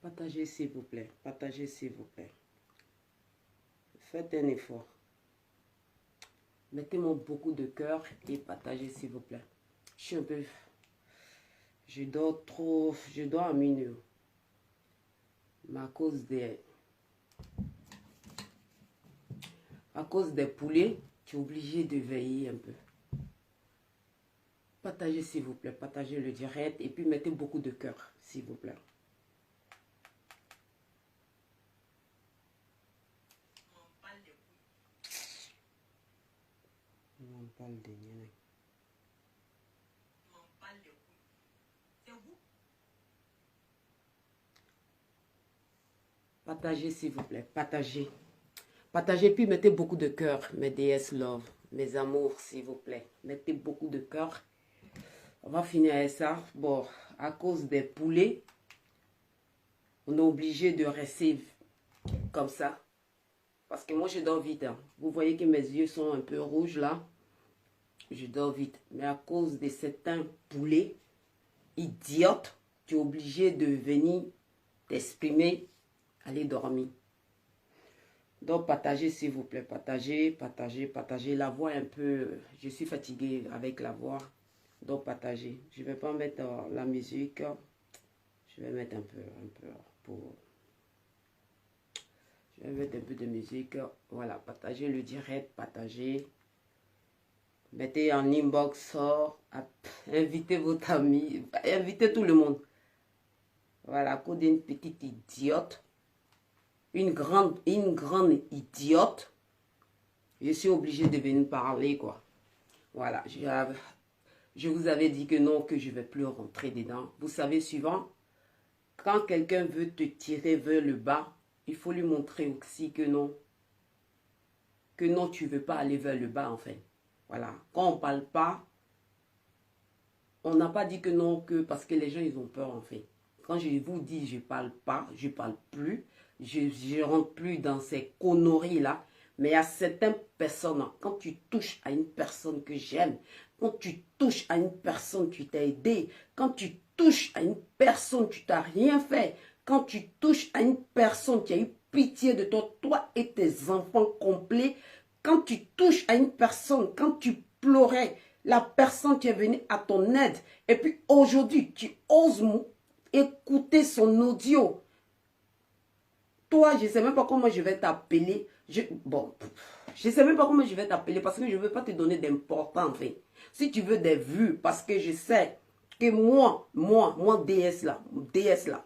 Partagez s'il vous plaît. Partagez s'il vous plaît. Faites un effort. Mettez-moi beaucoup de cœur et partagez s'il vous plaît. Je suis un peu... Je dors trop... Je dors à minuit. Mais à cause des... À cause des poulets, tu es obligé de veiller un peu. Partagez s'il vous plaît. Partagez le direct et puis mettez beaucoup de cœur s'il vous plaît. On parle de Niene. Partagez s'il vous plaît. Partagez. Partagez puis mettez beaucoup de cœur. Mes déesses love. Mes amours s'il vous plaît. Mettez beaucoup de cœur. On va finir avec ça. Bon, à cause des poulets, on est obligé de rester comme ça. Parce que moi, je dors vite. Hein. Vous voyez que mes yeux sont un peu rouges là. Je dors vite. Mais à cause de certains poulets idiotes, tu es obligé de venir t'exprimer, aller dormir. Donc, partagez s'il vous plaît. Partagez, partagez, partagez. La voix un peu... Je suis fatiguée avec la voix. Donc, partagez. Je ne vais pas mettre la musique. Je vais mettre un peu pour... Je vais mettre un peu de musique. Voilà, partagez le direct, partagez. Mettez en inbox, invitez votre ami, invitez tout le monde. Voilà, à cause d'une petite idiote, une grande idiote, je suis obligée de venir parler, quoi. Voilà, je vous avais dit que non, que je ne vais plus rentrer dedans. Vous savez, souvent, quand quelqu'un veut te tirer vers le bas, il faut lui montrer aussi que non, tu ne veux pas aller vers le bas, en fait. Voilà, quand on ne parle pas, on n'a pas dit que non, que parce que les gens, ils ont peur, en fait. Quand je vous dis, je ne parle pas, je ne parle plus, je ne rentre plus dans ces conneries-là. Mais il y a certaines personnes, quand tu touches à une personne que j'aime, quand tu touches à une personne qui t'a aidé, quand tu touches à une personne qui t'a rien fait, quand tu touches à une personne qui a eu pitié de toi et tes enfants complets, quand tu touches à une personne, quand tu pleurais, la personne qui est venue à ton aide, et puis aujourd'hui, tu oses écouter son audio. Toi, je ne sais même pas comment je vais t'appeler. Bon, je ne sais même pas comment je vais t'appeler parce que je ne veux pas te donner d'importance. En fait. Si tu veux des vues, parce que je sais que moi, DS là,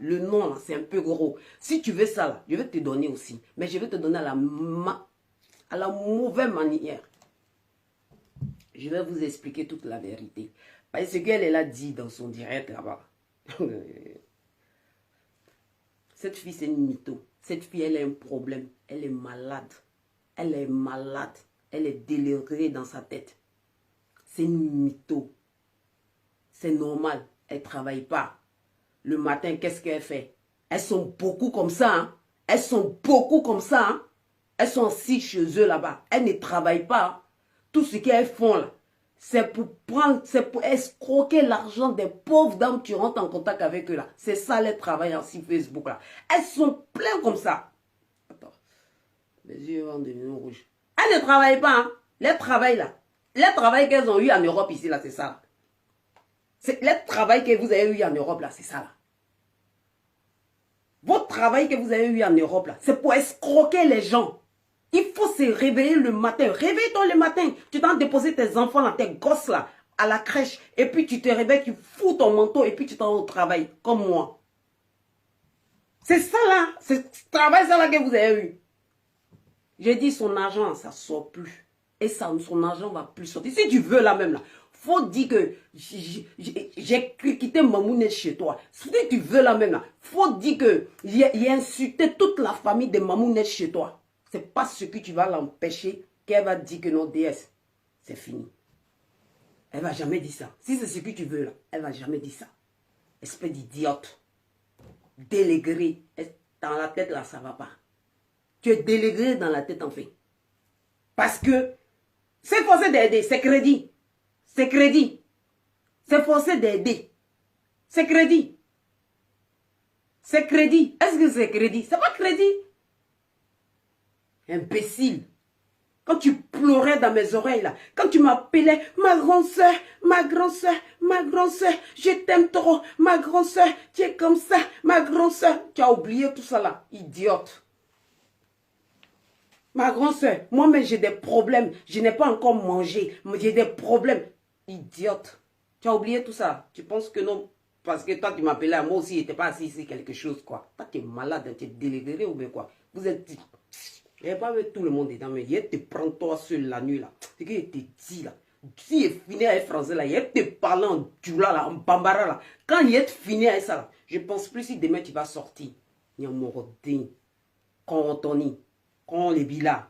le nom là, c'est un peu gros. Si tu veux ça là, je vais te donner aussi. Mais je vais te donner à la mauvaise manière. Je vais vous expliquer toute la vérité. Parce que ce qu'elle a dit dans son direct là-bas. Cette fille, c'est une mytho. Cette fille, elle a un problème. Elle est malade. Elle est malade. Elle est délirée dans sa tête. C'est une mytho. C'est normal. Elle ne travaille pas. Le matin, qu'est-ce qu'elle fait? Elles sont beaucoup comme ça. Hein? Elles sont beaucoup comme ça. Hein? Elles sont assises chez eux là-bas. Elles ne travaillent pas. Hein? Tout ce qu'elles font là, c'est pour escroquer l'argent des pauvres dames qui rentrent en contact avec eux là. C'est ça les travail sur Facebook là. Elles sont pleines comme ça. Attends. Les yeux vont devenir rouges. Elles ne travaillent pas. Hein? Les travails là. Les travails qu'elles ont eu en Europe ici là, c'est ça. C'est les travails que vous avez eu en Europe là, c'est ça là. Votre travail que vous avez eu en Europe là, c'est pour escroquer les gens. Il faut se réveiller le matin. Réveille-toi le matin. Tu t'en déposer tes enfants là, tes gosses là, à la crèche. Et puis tu te réveilles, tu fous ton manteau et puis tu t'en vas au travail, comme moi. C'est ça là. C'est ce travail ça là que vous avez eu. J'ai dit son argent, ça ne sort plus. Et ça, son argent va plus sortir. Si tu veux là même là, faut dire que j'ai quitté Mamounet chez toi. Si tu veux là même là, faut dire que j'ai insulté toute la famille de Mamounet chez toi. C'est pas ce que tu vas l'empêcher qu'elle va dire que non, DS, c'est fini. Elle va jamais dire ça. Si c'est ce que tu veux là, elle va jamais dire ça. Espèce d'idiote. Délégré. Dans la tête là, ça va pas. Tu es délégré dans la tête en fait. Parce que c'est forcé d'aider, c'est crédit. C'est crédit. C'est forcé d'aider. C'est crédit. C'est crédit. Est-ce que c'est crédit? C'est pas crédit. Imbécile. Quand tu pleurais dans mes oreilles, là, quand tu m'appelais, ma grande soeur, ma grande soeur, ma grande soeur, je t'aime trop, ma grande soeur, tu es comme ça, ma grande soeur. Tu as oublié tout ça là, idiote. Ma grande soeur, moi-même j'ai des problèmes, je n'ai pas encore mangé, mais j'ai des problèmes. Idiote. Tu as oublié tout ça. Tu penses que non, parce que toi tu m'appelais, moi aussi, il n'était pas assis ici quelque chose, quoi. Toi tu es malade, tu es déliré ou bien quoi. Vous êtes... Il n'y a pas mettre tout le monde dedans, mais il te prend toi seul la nuit là. C'est qu'il te dit là. Si il est fini avec français là, il te parle en djoula là, en bambara là. Quand il est fini avec ça là, je pense plus si demain tu vas sortir. Il y a mon rodin, quand Tony, quand les bilas.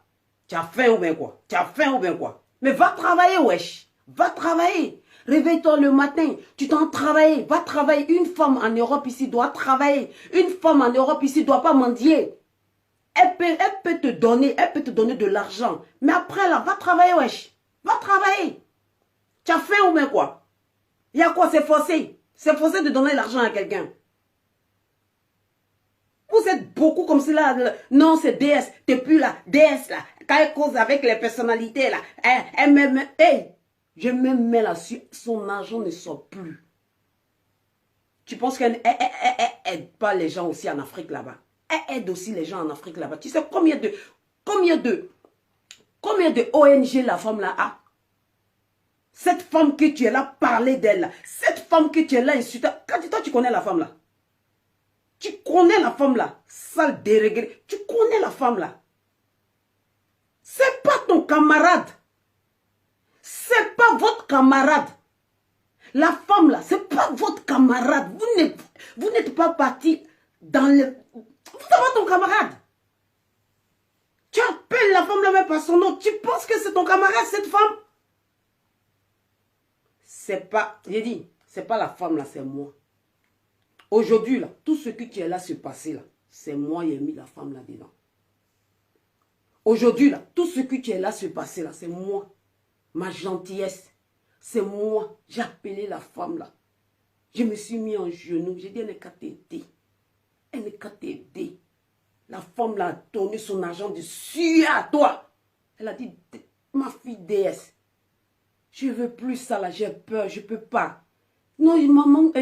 Tu as faim ou bien quoi? Tu as faim ou bien quoi? Mais va travailler, wesh. Va travailler. Réveille-toi le matin, tu t'en travailles. Va travailler. Une femme en Europe ici doit travailler. Une femme en Europe ici ne doit pas mendier. Elle peut te donner de l'argent. Mais après là, va travailler, wesh. Va travailler. Tu as faim ou bien quoi? Il y a quoi? C'est forcé. C'est forcé de donner l'argent à quelqu'un. Vous êtes beaucoup comme cela. Non, c'est DS. T'es plus là. DS là. Quand elle cause avec les personnalités là. Hey, je me mets là-dessus. Son argent ne sort plus. Tu penses qu'elle aide pas les gens aussi en Afrique là-bas? Elle aide aussi les gens en Afrique là-bas. Tu sais combien de ONG la femme là a? Cette femme que tu es là, parler d'elle. Cette femme que tu es là, insulter. Quand toi tu connais la femme là. Tu connais la femme là. Sale dérégré. Tu connais la femme là. C'est pas ton camarade. C'est pas votre camarade. La femme là, c'est pas votre camarade. Vous n'êtes pas parti dans le... Vous avez ton camarade. Tu appelles la femme là même par son nom. Tu penses que c'est ton camarade cette femme? C'est pas... J'ai dit, c'est pas la femme là, c'est moi. Aujourd'hui là, tout ce que tu es là se passer là, c'est moi qui ai mis la femme là dedans. Aujourd'hui là, tout ce que tu es là se passer là, c'est moi. Ma gentillesse, c'est moi. J'ai appelé la femme là. Je me suis mis en genoux. J'ai dit, elle n'est qu'à t'aider. Elle n'est qu'à t'aider. La femme là a donné son argent dessus à toi. Elle a dit, ma fille déesse, je ne veux plus ça là, j'ai peur, je ne peux pas. Non, maman,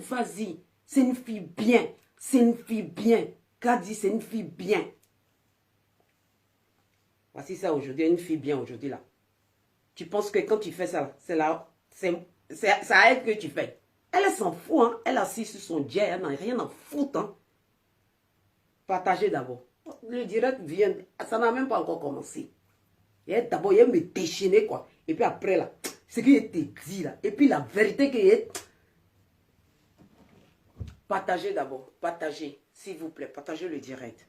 vas-y. C'est une fille bien. C'est une fille bien. Kadi, c'est une fille bien. Voici ça aujourd'hui, une fille bien aujourd'hui là. Tu penses que quand tu fais ça, c'est à elle que tu fais. Elle s'en fout, hein. Elle est assise sur son jet, elle n'a rien à foutre, hein. Partagez d'abord. Le direct vient, ça n'a même pas encore commencé. D'abord, il me déchaîner quoi. Et puis après là, ce qu'il te dit là. Et puis la vérité qu'il est. Partagez d'abord. Partagez, s'il vous plaît. Partagez le direct.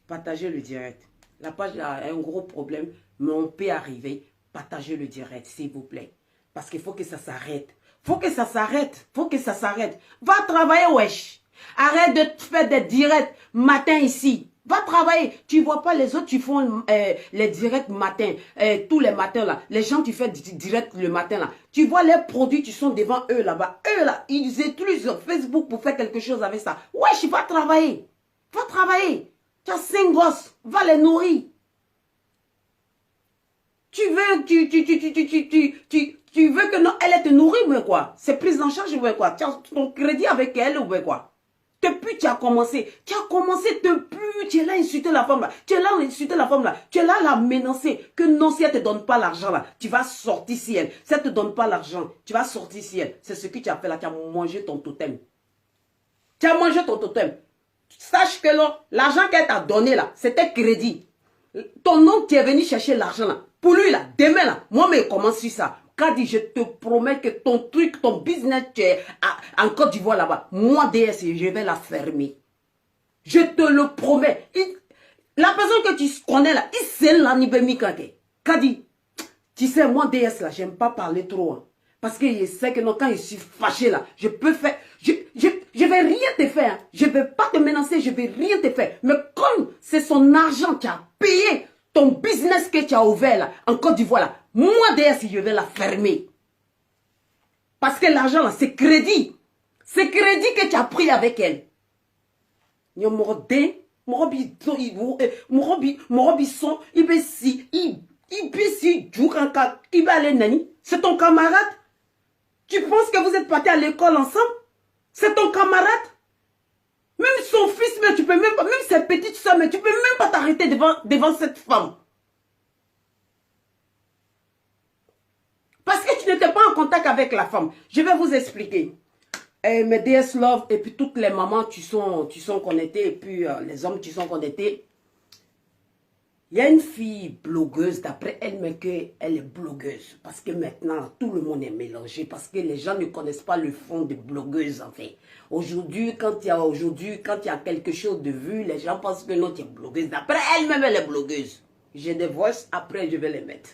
Partagez le direct. La page a un gros problème, mais on peut arriver. Partagez le direct, s'il vous plaît. Parce qu'il faut que ça s'arrête. Faut que ça s'arrête. Faut que ça s'arrête. Va travailler, wesh. Arrête de faire des directs matin ici. Va travailler. Tu vois pas les autres, tu font les directs matin. Tous les matins là. Les gens, tu fais direct le matin là. Tu vois les produits, tu sont devant eux là-bas. Eux là, ils utilisent Facebook pour faire quelque chose avec ça. Wesh, va travailler. Va travailler. Tu as 5 gosses. Va les nourrir. Tu veux que non, elle te nourrit, mais quoi? C'est prise en charge, ou quoi? Tu as ton crédit avec elle, ou quoi? Depuis tu as commencé, depuis, tu es là à insulter la femme là, tu es là à insulter la femme là, tu es là à la menacer, que non, si elle ne te donne pas l'argent là, tu vas sortir si elle, si elle ne te donne pas l'argent, tu vas sortir si elle. C'est ce que tu as fait là, tu as mangé ton totem. Tu as mangé ton totem. Sache que l'argent qu'elle t'a donné là, c'était crédit. Ton oncle qui est venu chercher l'argent là, pour lui là, demain là, moi mais comment sur ça? Kadi, je te promets que ton truc, ton business tu es en Côte d'Ivoire là-bas, moi DS, je vais la fermer. Je te le promets. La personne que tu connais là, il sait l'anibemi kake. Kadi, tu sais, moi DS là, j'aime pas parler trop. Hein, parce que je sais que non, quand je suis fâché là, je peux faire, je vais rien te faire. Hein, je vais pas te menacer, je vais rien te faire. Mais comme c'est son argent qui a payé ton business que tu as ouvert là, en Côte d'Ivoire là, moi DS, je vais la fermer. Parce que l'argent là, c'est crédit. C'est crédit que tu as pris avec elle. Nyomorde, morobi son, ibesi, djoukanka, ibale nani. C'est ton camarade? Tu penses que vous êtes partis à l'école ensemble? C'est ton camarade? Même son fils, mais tu peux même pas, même ses petites soeurs, mais tu peux même pas t'arrêter devant cette femme. Parce que tu n'étais pas en contact avec la femme. Je vais vous expliquer. Mes DS Love et puis toutes les mamans qui sont connectées et puis les hommes qui sont connectés. Il y a une fille blogueuse, d'après elle, mais qu'elle est blogueuse. Parce que maintenant, tout le monde est mélangé. Parce que les gens ne connaissent pas le fond de blogueuse, en fait. Aujourd'hui, quand il y a quelque chose de vu, les gens pensent que non, tu es blogueuse. D'après elle-même, elle est blogueuse. J'ai des voices, après, je vais les mettre.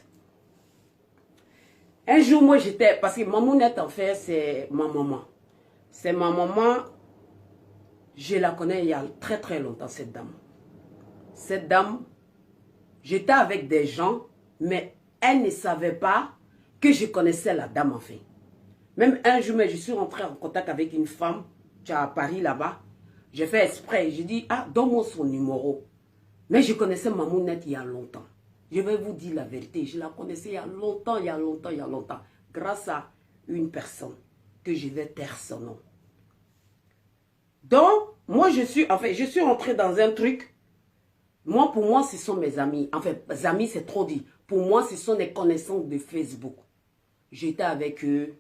Un jour, moi, j'étais... Parce que Mamounette, en fait, c'est ma maman. C'est ma maman. Je la connais il y a très, très longtemps, cette dame. Cette dame... J'étais avec des gens, mais elle ne savait pas que je connaissais la dame en fait. Même un jour, je suis rentrée en contact avec une femme qui est à Paris là-bas. J'ai fait exprès, j'ai dit, ah, donne-moi son numéro. Mais je connaissais Mamounette il y a longtemps. Je vais vous dire la vérité, je la connaissais il y a longtemps, grâce à une personne que je vais taire son nom. Donc, moi je suis rentrée dans un truc. Moi, pour moi, ce sont mes amis. En fait, mes amis, c'est trop dit. Pour moi, ce sont des connaissances de Facebook. J'étais avec eux.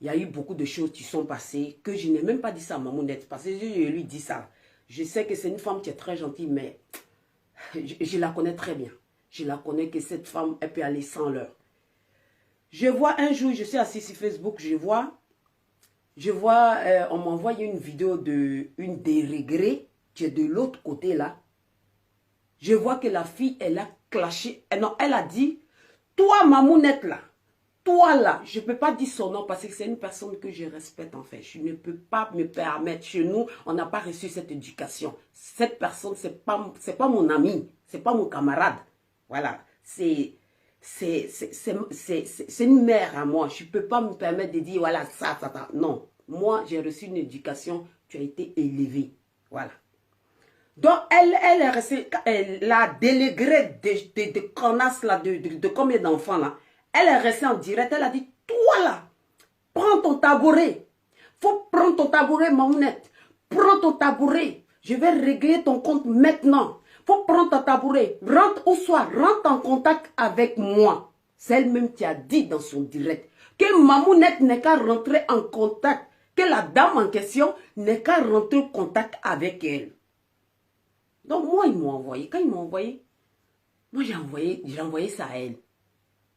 Il y a eu beaucoup de choses qui sont passées que je n'ai même pas dit ça à Mamounette. Parce que je lui dis ça. Je sais que c'est une femme qui est très gentille, mais je la connais très bien. Je la connais que cette femme, elle peut aller sans l'heure. Je vois un jour, je suis assis sur Facebook, je vois, on m'a envoyé une vidéo d'une dérégrée qui est de l'autre côté là. Je vois que la fille, elle a clashé. Non, elle a dit, toi, Mamounette, là, toi, là, je ne peux pas dire son nom parce que c'est une personne que je respecte, en fait. Je ne peux pas me permettre. Chez nous, on n'a pas reçu cette éducation. Cette personne, c'est pas mon ami. C'est pas mon camarade. Voilà. C'est une mère à moi. Je ne peux pas me permettre de dire, voilà, ça. Non. Moi, j'ai reçu une éducation. Tu as été élevé. Voilà. Donc, elle est restée, la déléguée de connasses là, de combien d'enfants là, elle est restée en direct, elle a dit, toi là, prends ton tabouret. Faut prendre ton tabouret, Mamounette. Prends ton tabouret. Je vais régler ton compte maintenant. Faut prendre ton tabouret. Rentre au soir, rentre en contact avec moi. C'est elle-même qui a dit dans son direct que Mamounette n'est qu'à rentrer en contact, que la dame en question n'est qu'à rentrer en contact avec elle. Donc, moi, ils m'ont envoyé. Quand ils m'ont envoyé, moi, j'ai envoyé ça à elle.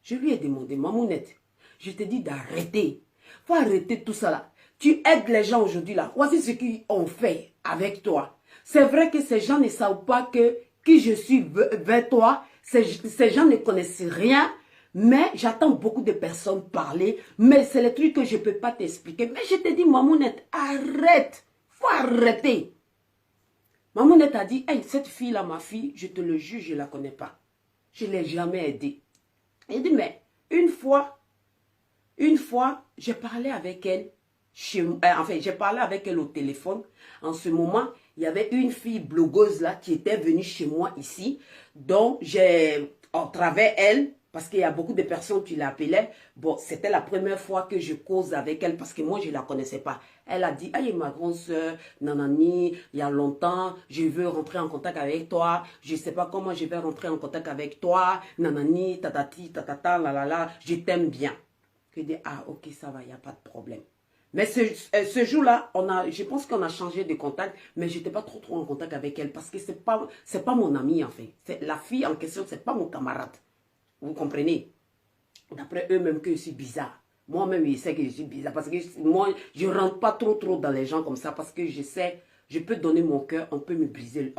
Je lui ai demandé, Mamounette, je te dis d'arrêter. Il faut arrêter tout ça là. Tu aides les gens aujourd'hui là. Voici ce qu'ils ont fait avec toi. C'est vrai que ces gens ne savent pas que qui je suis vers toi. Ces gens ne connaissent rien. Mais j'attends beaucoup de personnes parler. Mais c'est les trucs que je ne peux pas t'expliquer. Mais je te dis, Mamounette, arrête. Il faut arrêter. Mamounette a dit, hey, cette fille-là, ma fille, je te le jure, je ne la connais pas. Je ne l'ai jamais aidée. Elle dit, mais une fois, j'ai parlé avec elle, j'ai parlé avec elle au téléphone. En ce moment, il y avait une fille blogueuse là qui était venue chez moi ici. Donc, à travers elle, parce qu'il y a beaucoup de personnes qui l'appelaient. Bon, c'était la première fois que je cause avec elle parce que moi, je ne la connaissais pas. Elle a dit, aïe, ma grande soeur, nanani, il y a longtemps, je veux rentrer en contact avec toi. Je ne sais pas comment je vais rentrer en contact avec toi. Nanani, tatati, tatata, la, je t'aime bien. Je dis, ah, ok, ça va, il n'y a pas de problème. Mais ce jour-là, je pense qu'on a changé de contact, mais je n'étais pas trop en contact avec elle parce que ce n'est pas mon amie, en fait. La fille en question, ce n'est pas mon camarade. Vous comprenez? D'après eux-mêmes que je suis bizarre. Moi-même, je sais que je suis bizarre. Parce que moi, je ne rentre pas trop dans les gens comme ça. Parce que je sais, je peux donner mon cœur, on peut me briser.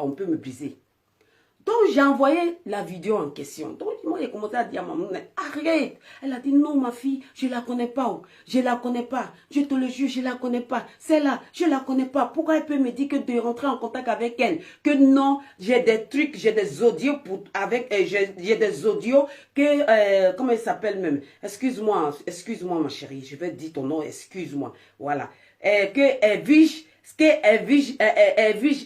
Donc, j'ai envoyé la vidéo en question. Donc, moi, j'ai commencé à dire à maman, arrête. Elle a dit, non, ma fille, je ne la connais pas. Je ne la connais pas. Je te le jure, je ne la connais pas. Celle-là, je ne la connais pas. Pourquoi elle peut me dire que de rentrer en contact avec elle? Que non, j'ai des trucs, j'ai des audios j'ai des audios que, comment elle s'appelle même? Excuse-moi, ma chérie, je vais dire ton nom, excuse-moi. Voilà. Que Vige, que Edwige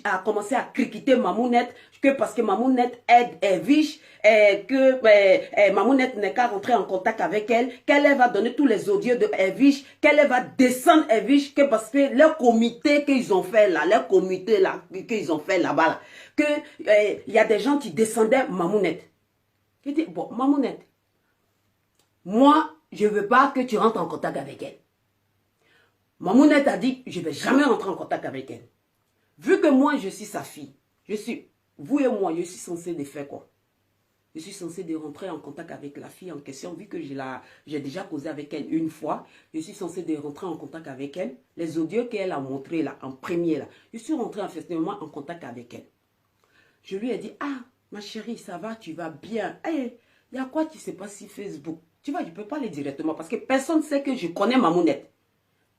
a commencé à critiquer Mamounette, que parce que Mamounette aide Edwige, que Mamounette n'est qu'à rentrer en contact avec elle, qu'elle va donner tous les audios de Edwige, qu'elle va descendre Edwige, que parce que leur comité qu'ils ont fait là, leur comité là, qu'ils ont fait là-bas, là, que y a des gens qui descendaient Mamounette. Je dis, bon, Mamounette, moi, je ne veux pas que tu rentres en contact avec elle. Mamounette a dit, je ne vais jamais rentrer en contact avec elle. Vu que moi, je suis sa fille, vous et moi, je suis censé de faire quoi? Je suis censé de rentrer en contact avec la fille en question, vu que j'ai déjà causé avec elle une fois. Je suis censé de rentrer en contact avec elle. Les audios qu'elle a montrés là, en premier là, je suis rentré effectivement en contact avec elle. Je lui ai dit, ah, ma chérie, ça va, tu vas bien. Hey, il y a quoi qui se passe sur Facebook? Tu vois, je ne peux pas aller directement parce que personne ne sait que je connais Mamounette.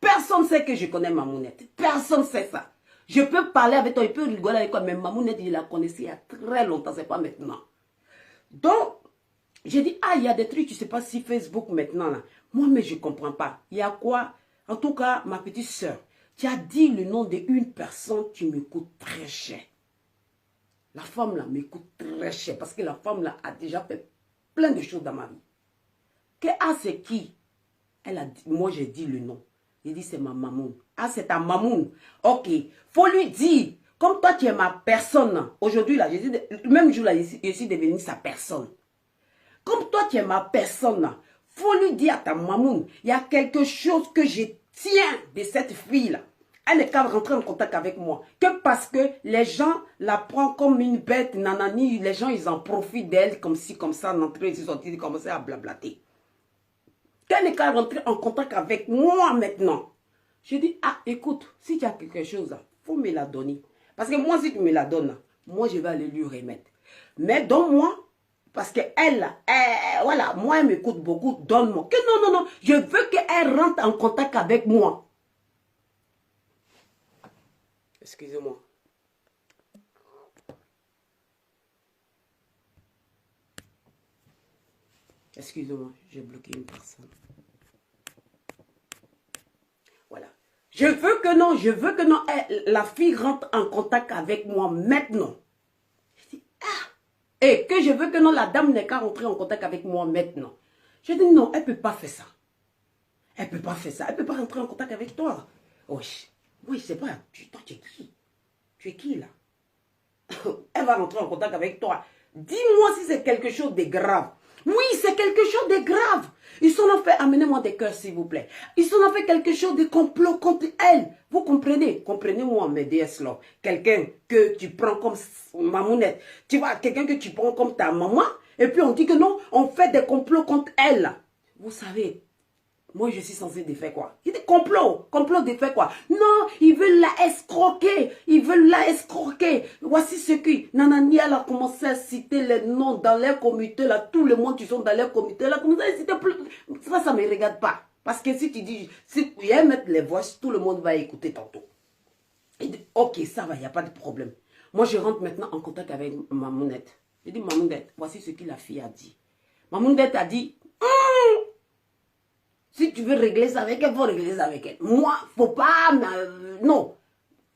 Personne ne sait que je connais Mamounette. Personne ne sait ça. Je peux parler avec toi, je peux rigoler avec toi, mais Mamounette, il la connaissait il y a très longtemps, ce n'est pas maintenant. Donc, j'ai dit, ah, il y a des trucs qui se passent sur Facebook maintenant. Là. Moi, mais je ne comprends pas. Il y a quoi? En tout cas, ma petite soeur, tu as dit le nom d'une personne qui me coûte très cher. La femme là me coûte très cher parce que la femme là a déjà fait plein de choses dans ma vie. C'est qui? Elle a dit, moi j'ai dit le nom. J'ai dit c'est ma mamoun. Ah c'est ta mamoun. Ok. Faut lui dire, comme toi tu es ma personne. Aujourd'hui là, le même jour là, je suis devenue sa personne. Comme toi tu es ma personne. Faut lui dire à ta mamoun, il y a quelque chose que je tiens de cette fille là. Elle n'est qu'à rentrer en contact avec moi. Que parce que les gens la prennent comme une bête, nanani, les gens ils en profitent d'elle comme ci, comme ça, d'entrer, ils sont ils commencent à blablater. Qu'elle n'est qu'à rentrer en contact avec moi maintenant. Je dis, ah écoute, si tu as quelque chose, il faut me la donner. Parce que moi, si tu me la donnes, moi je vais aller lui remettre. Mais donne-moi, parce qu'elle, voilà, moi elle m'écoute beaucoup, donne-moi. Que non, non, non, je veux qu'elle rentre en contact avec moi. Excusez-moi. Excusez-moi, j'ai bloqué une personne. Voilà. Je veux que non, la fille rentre en contact avec moi maintenant. Je dis, ah! Et que je veux que non, la dame n'est qu'à rentrer en contact avec moi maintenant. Je dis, non, elle ne peut pas faire ça. Elle ne peut pas faire ça. Elle ne peut pas rentrer en contact avec toi. Oui, moi, je ne sais pas. Toi, tu es qui? Tu es qui là? Elle va rentrer en contact avec toi. Dis-moi si c'est quelque chose de grave. Oui, c'est quelque chose de grave. Ils s'en ont fait, amenez-moi des cœurs s'il vous plaît. Ils s'en ont fait quelque chose de complot contre elle. Vous comprenez? Comprenez-moi mes déesses là. Quelqu'un que tu prends comme Mamounette. Tu vois, quelqu'un que tu prends comme ta maman. Et puis on dit que non, on fait des complots contre elle. Vous savez, moi, je suis censé de faire quoi? Il dit complot. Complot de faire quoi? Non, ils veulent la escroquer. Ils veulent la escroquer. Voici ce qui... Nanani, elle a commencé à citer les noms dans leur comité. Là, tout le monde qui sont dans leur comité. Là, commencé à citer plus... Ça ne me regarde pas. Parce que si tu dis... Si tu viens mettre les voix, tout le monde va écouter tantôt. Il dit, ok, ça va, il n'y a pas de problème. Moi, je rentre maintenant en contact avec Mamounette. Je dis, Mamounette, voici ce que la fille a dit. Mamounette a dit... Si tu veux régler ça avec elle, il faut régler ça avec elle. Moi, faut pas... non.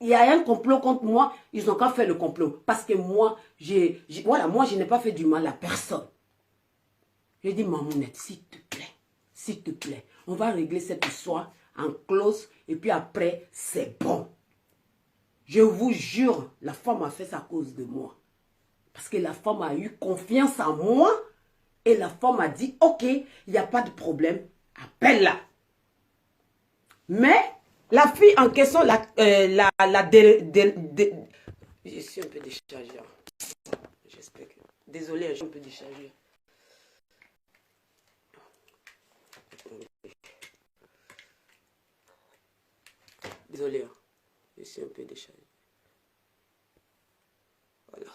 Il y a un complot contre moi. Ils ont qu'à faire le complot. Parce que moi, voilà, moi, je n'ai pas fait du mal à personne. J'ai dit, Mamounette, s'il te plaît, on va régler cette histoire en close. Et puis après, c'est bon. Je vous jure, la femme a fait ça à cause de moi. Parce que la femme a eu confiance en moi. Et la femme a dit, ok, il n'y a pas de problème. Appelle-la. Mais la fille en question, je suis un peu déchargée. J'espère que... Désolée, je suis un peu déchargée. Désolée, je suis un peu déchargée. Voilà.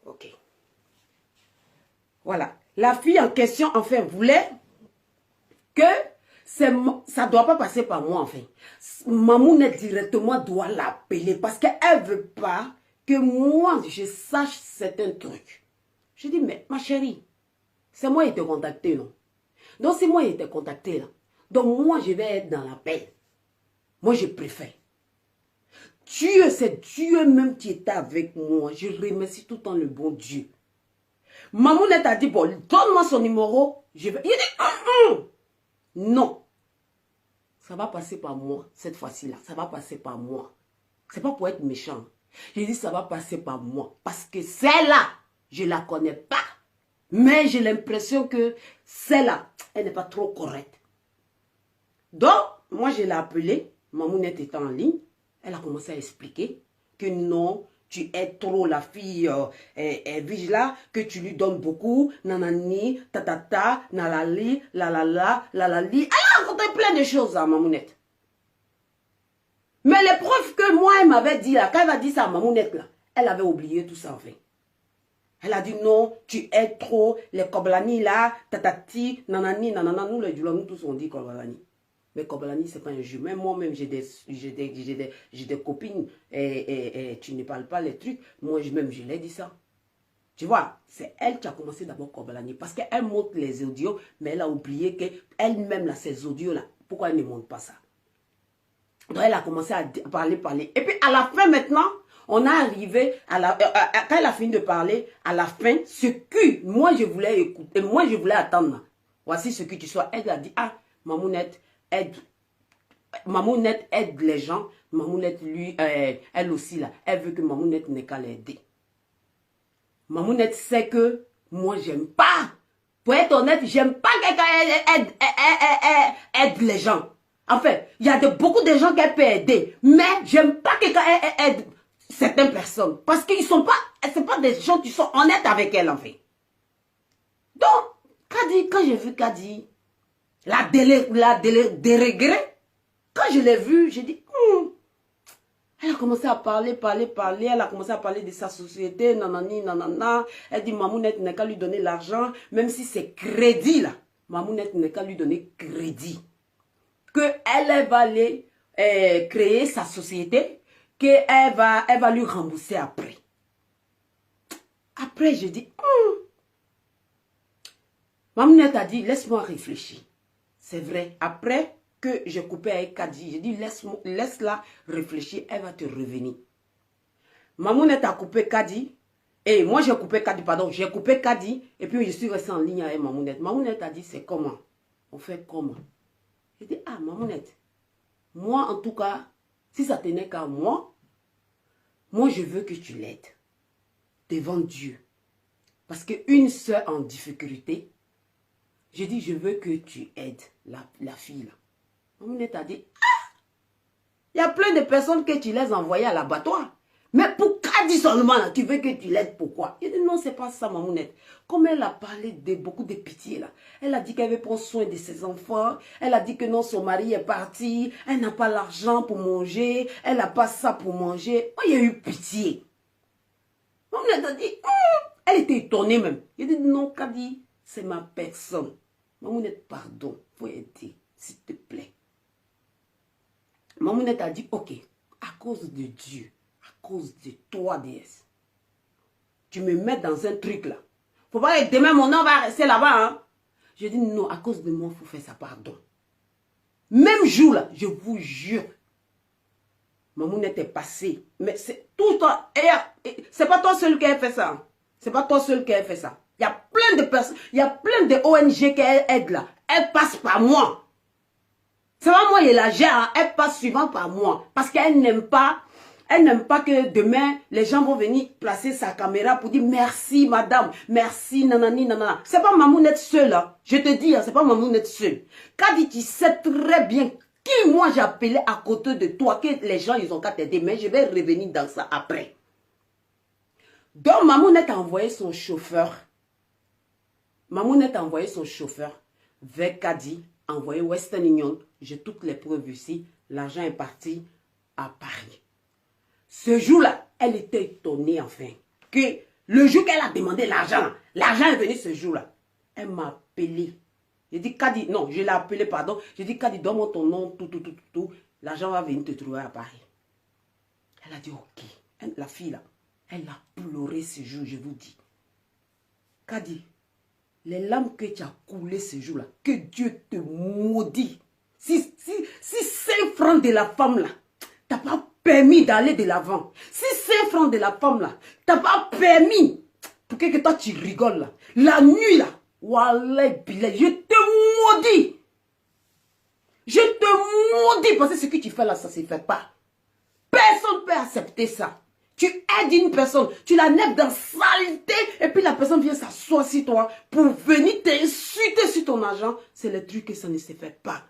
Ok. Voilà. La fille en question, enfin, voulait que ça ne doit pas passer par moi, enfin. Mamounette directement doit l'appeler parce qu'elle ne veut pas que moi, je sache certains trucs. Je dis, mais ma chérie, c'est moi qui t'ai contacté, non? Donc, c'est moi qui t'ai contacté, là. Donc, moi, je vais être dans la paix. Moi, je préfère. Dieu, c'est Dieu même qui était avec moi. Je remercie tout le temps le bon Dieu. Mamounette a dit, bon, donne-moi son numéro. Je vais... Il dit, non. Ça va passer par moi, cette fois-ci-là. Ça va passer par moi. C'est pas pour être méchant. J'ai dit, ça va passer par moi. Parce que celle-là, je ne la connais pas. Mais j'ai l'impression que celle-là, elle n'est pas trop correcte. Donc, moi, je l'ai appelée. Mamounette était en ligne. Elle a commencé à expliquer que non, tu aides trop la fille Vigila, que tu lui donnes beaucoup, nanani, tatata, nalali, lalala, lalali. Elle a raconté plein de choses à Mamounette. Mais les preuves que moi, elle m'avait dit là, quand elle a dit ça à Mamounette là, elle avait oublié tout ça en fait. Elle a dit non, tu aides trop les Koblani là, tatati, nanani, nanana. Nous les Djoula, nous tous on dit Koblani. Mais Koblani, c'est pas un jeu. Même moi-même, j'ai des copines et tu ne parles pas les trucs. Moi, même, je l'ai dit ça. Tu vois, c'est elle qui a commencé d'abord Koblani. Parce qu'elle montre les audios, mais elle a oublié qu'elle-même, là, ces audios-là, pourquoi elle ne montre pas ça? Donc, elle a commencé à parler. Et puis, à la fin, maintenant, on est arrivé, quand elle a fini de parler, à la fin, ce que moi, je voulais écouter, moi, je voulais attendre. Voici ce que tu sois. Elle a dit, ah, Mamounette, Mamounette aide les gens. Mamounette, lui, elle aussi, là, elle veut que Mamounette n'ait qu'à l'aider. Mamounette sait que moi, j'aime pas. Pour être honnête, j'aime pas quelqu'un aide les gens. En fait, il y a beaucoup de gens qu'elle peut aider. Mais j'aime pas quelqu'un aide certaines personnes. Parce qu'ils sont pas, c'est pas des gens qui sont honnêtes avec elle, en fait. Donc, Kadi, quand j'ai vu Kadi, la dérégrée, quand je l'ai vue, j'ai dit, elle a commencé à parler, elle a commencé à parler de sa société, nanani, nanana. Elle dit, Mamounette n'a qu'à lui donner l'argent, même si c'est crédit, là. Mamounette n'a qu'à lui donner crédit. Elle va aller créer sa société, qu'elle va lui rembourser après. Après, j'ai dit, Mamounette a dit, laisse-moi réfléchir. C'est vrai. Après que j'ai coupé avec Kadi, j'ai dit, laisse-la réfléchir, elle va te revenir. Mamounette a coupé Kadi, et moi j'ai coupé Kadi, pardon, j'ai coupé Kadi, et puis je suis resté en ligne avec Mamounette. Mamounette a dit, c'est comment? On fait comment? J'ai dit, ah, Mamounette, moi en tout cas, si ça tenait qu'à moi, je veux que tu l'aides devant Dieu. Parce qu'une soeur en difficulté, j'ai dit, je veux que tu aides la fille là. Mamounette a dit, ah, il y a plein de personnes que tu les envoyées à l'abattoir. Mais pour Kadi seulement, là, tu veux que tu l'aides, pourquoi? Il dit, non, c'est pas ça, Mamounette. Comme elle a parlé de beaucoup de pitié, là. Elle a dit qu'elle veut prendre soin de ses enfants. Elle a dit que non, son mari est parti. Elle n'a pas l'argent pour manger. Elle n'a pas ça pour manger. Oh, il y a eu pitié. Mamounette a dit, elle était étonnée même. Il dit, non, Kadi, c'est ma personne. Mamounette, pardon, faut aider, s'il te plaît. Mamounette a dit, ok, à cause de Dieu, à cause de toi, déesse, tu me mets dans un truc là. Faut pas que demain mon nom va rester là-bas. Hein? Je dis, non, à cause de moi, il faut faire ça, pardon. Même jour là, je vous jure, Mamounette est passée. Mais c'est tout le temps, c'est pas toi seul qui a fait ça. Hein? C'est pas toi seul qui a fait ça. Il y a plein de personnes, il y a plein de ONG qui aident là. Elle passe par moi. C'est pas moi qui la gère, hein. Elle passe souvent par moi. Parce qu'elle n'aime pas que demain, les gens vont venir placer sa caméra pour dire merci madame, merci nanani nanana. C'est pas Mamounette seule, hein. Je te dis, hein, c'est pas Mamounette seule. Kadi, tu sais très bien qui moi j'ai appelé à côté de toi, que les gens ils ont qu'à t'aider, mais je vais revenir dans ça après. Donc Mamounette a envoyé son chauffeur. Mamounette a envoyé son chauffeur vers Kadi, a envoyé Western Union. J'ai toutes les preuves ici. L'argent est parti à Paris. Ce jour-là, elle était étonnée enfin. Que le jour qu'elle a demandé l'argent est venu ce jour-là. Elle m'a appelé. J'ai dit, Kadi, non, je l'ai appelé, pardon. J'ai dit, Kadi, donne-moi ton nom, tout. L'argent va venir te trouver à Paris. Elle a dit, ok. La fille, là, elle a pleuré ce jour, je vous dis. Kadi, les larmes que tu as coulées ce jour-là, que Dieu te maudit. Si 5 francs de la femme, là, t'as pas permis d'aller de l'avant. Si 5 francs de la femme, là, t'as pas permis, pour que toi, tu rigoles, là. La nuit, là, wallah, billah, je te maudis. Je te maudis parce que ce que tu fais là, ça ne se fait pas. Personne ne peut accepter ça. Tu aides une personne, tu la nèbres dans saleté et puis la personne vient s'asseoir sur toi pour venir t'insulter sur ton argent. C'est le truc que ça ne se fait pas.